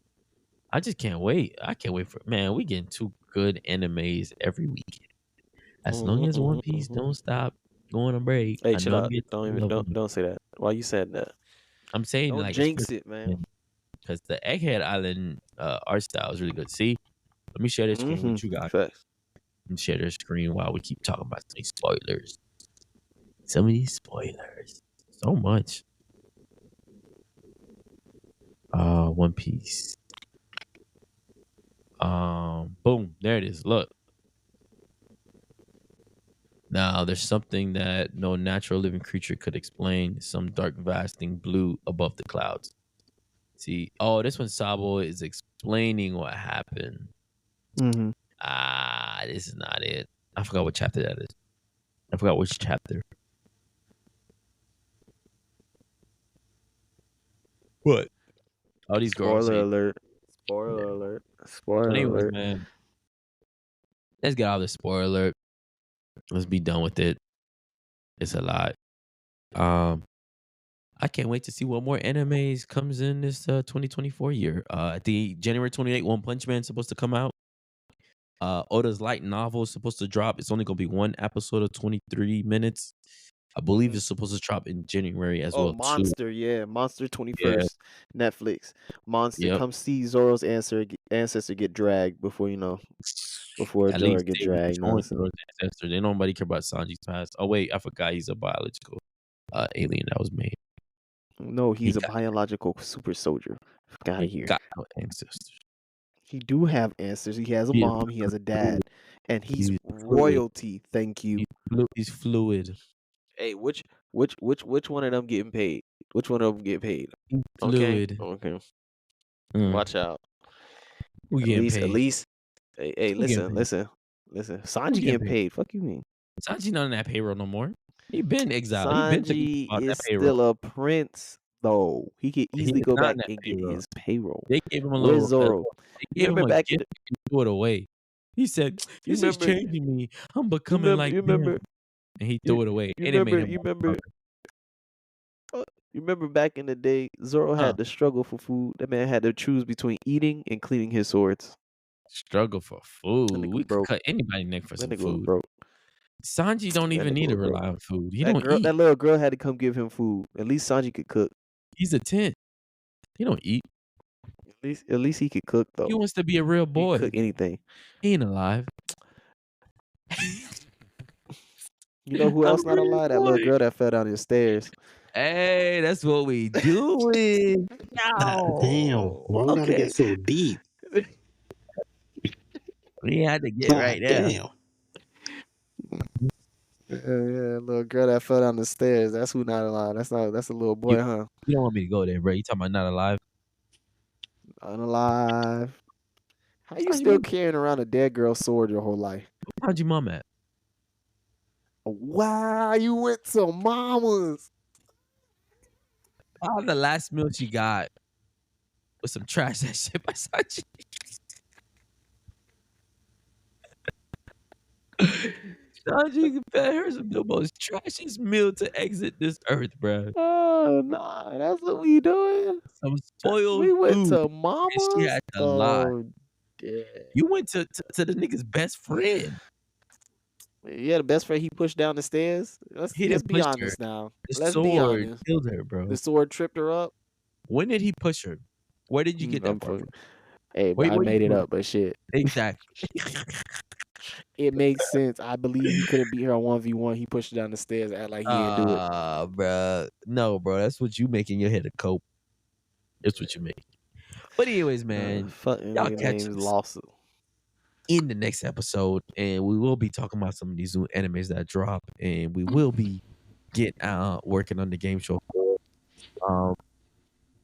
I just can't wait. I can't wait for, man. We getting two good animes every week. As long as One Piece don't stop going on break, Hey, I chill know I'm out. getting Don't some even love on it. don't say that. Why you said that? I'm saying Don't like jinx it, man. because the Egghead Island art style is really good. See, let me share this screen with you guys. Facts. Let me share this screen while we keep talking about these spoilers. Some of these spoilers, so much. One Piece. Boom, there it is. Look. Now, there's something that no natural living creature could explain. Some dark, vasting blue above the clouds. See, oh, this one Sabo is explaining what happened. Mm-hmm. This is not it. I forgot what chapter that is. I forgot which chapter. What? All these girls Spoiler say. alert. Spoiler alert. Spoiler Anyways, alert. man, let's get out of the spoiler alert. Let's be done with it. It's a lot. I can't wait to see what more animes comes in this 2024 year. The January 28th, One Punch Man is supposed to come out. Oda's light novel is supposed to drop. It's only going to be one episode of 23 minutes. I believe it's supposed to drop in January as Oh, well, too. Monster, yeah. Monster 21st. Yeah. Netflix. Monster. Yep. Come see Zoro's ancestor get dragged before, before At Zoro least get they were dragged. showing Nonsense. Zoro's ancestor. They nobody care about Sanji's past. Oh, wait. I forgot he's a biological alien that was made. No, He he's a got, biological super soldier. Fuck out he of here. got no ancestors. He do have ancestors. He has a He is mom. He has a dad, and he's He's royalty. Thank you. He's fluid. Hey, which one of them getting paid? Which one of them get paid? He's Okay, fluid. okay. Mm. Watch out. Who At getting paid? least. Hey, Who getting listen. paid? Sanji Who getting getting paid? paid. Fuck you mean? Sanji not on that payroll no more. He been exiled. He been took Sanji off that is payroll. still a prince, though. He could He easily is go not on back that and get payroll. his payroll. They gave him a Where's little. Zoro? They gave him remember a back in gift and threw it away. He said, "This is remember- changing me. I'm you becoming remember, like you remember, them." And he threw it away. you And it made remember, him you more remember, stronger. you remember back in the day, Zoro Huh. had to struggle for food. That man had to choose between eating and cleaning his swords. Struggle for That food. nigga We could broke. cut anybody's neck for That some nigga was food. broke. Sanji don't That even nigga need to was broke. rely on food. He That don't girl, eat. that little girl had to come give him food. At least Sanji could cook. He's a tent. He don't eat. At least he could cook though. He wants to be a real He boy. could cook anything. He ain't alive. You know who I'm else not real alive? That little boy. girl that fell down the stairs. Hey, that's what we doing. Damn, why we gotta Okay. get so deep? We had to get God right there. damn. Yeah, little girl that fell down the stairs. That's who not alive. That's a little You, boy, huh? you don't want me to go there, bro. You talking about not alive? Unalive. How you How's your still mom? carrying around a dead girl's sword your whole life? How'd your mom at? Wow, you went to mama's. Oh, the last meal she got was some trash that shit by Sachi. Sachi fed her some the most trashiest meal to exit this earth, bro. Oh nah, that's what we doing. Some spoiled We went food, to and she mama's. had to lie. Oh, yeah. You went to the nigga's best friend. Yeah, the best friend he pushed down the stairs. He Let's didn't be push her. honest now. The Let's be sword honest. killed her, bro. The sword tripped her up. When did he push her? Where did you get I'm that part from? Hey, bro, I Where you made it pull it? up, but shit, Exactly. it makes sense. I believe he couldn't beat her on 1v1. He pushed her down the stairs, act like he didn't do it. Bro. No, bro. That's what you make in your head to cope. That's what you make. But anyways, man, Fucking y'all nigga catch name's us Lawsuit. in the next episode, and we will be talking about some of these new animes that drop, and we will be working on the game show. God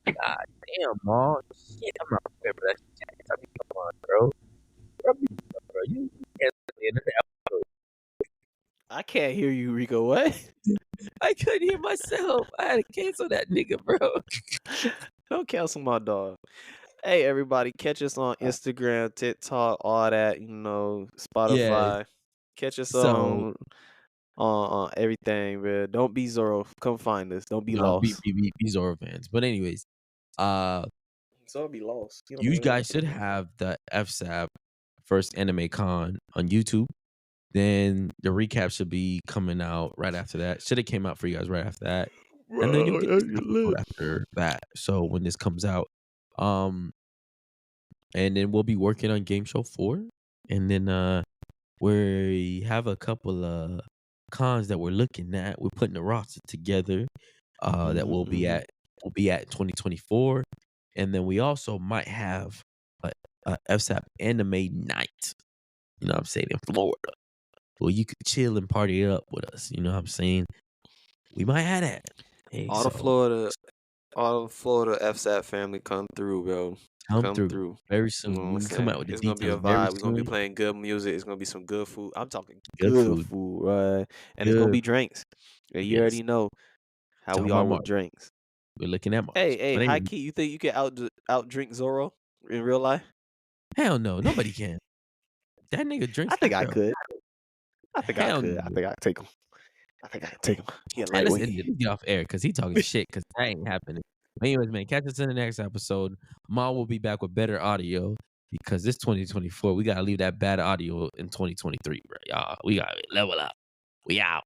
damn, Mom. Shit, I'm not prepared for that shit. I mean, come on, bro. Bro, you can't at the end of the episode. I can't hear you, Rico. What? I couldn't hear myself. I had to cancel that nigga, bro. Don't cancel my dog. Hey, everybody, catch us on Instagram, TikTok, all that. Yeah. Spotify. Catch us So, on everything, man. Don't be Zoro. Come find us. Don't be no, be lost. Zoro fans. But anyways, Zoro be lost. you guys should have the FSAP first anime con on YouTube. Then the recap should be coming out right after that. Should have came out for you guys right after that. And then you'll get this episode after that. So when this comes out, and then we'll be working on Game Show 4. And then we have a couple of cons that we're looking at. We're putting the roster together that we'll be at 2024. And then we also might have a FSAP anime night. You know what I'm saying, in Florida. Well, you could chill and party up with us. You know what I'm saying? We might have that. Hey, All the Florida FSAT family come through, bro. come through very You soon. know what We I'm can come saying? out with the It's gonna be a details very vibe. We're gonna be soon. playing good music. It's gonna be some good food. I'm talking Good good food. food, right? And it's gonna Good. be drinks. And you Yes. already know how Talking we about are with March. drinks. We're looking at March. Hey, But high anyway, key, you think you can out drink Zoro in real life? hell no, nobody can. That nigga drinks. I think I liquor. could. I think I Hell could. no. I think I could take him. I think I can take him. He a Hey, let's lightweight. end it. Let's get off air because he talking shit because that ain't happening. But anyways, man, catch us in the next episode. Ma will be back with better audio because this 2024, we gotta leave that bad audio in 2023, bro. Y'all, we gotta level up. We out.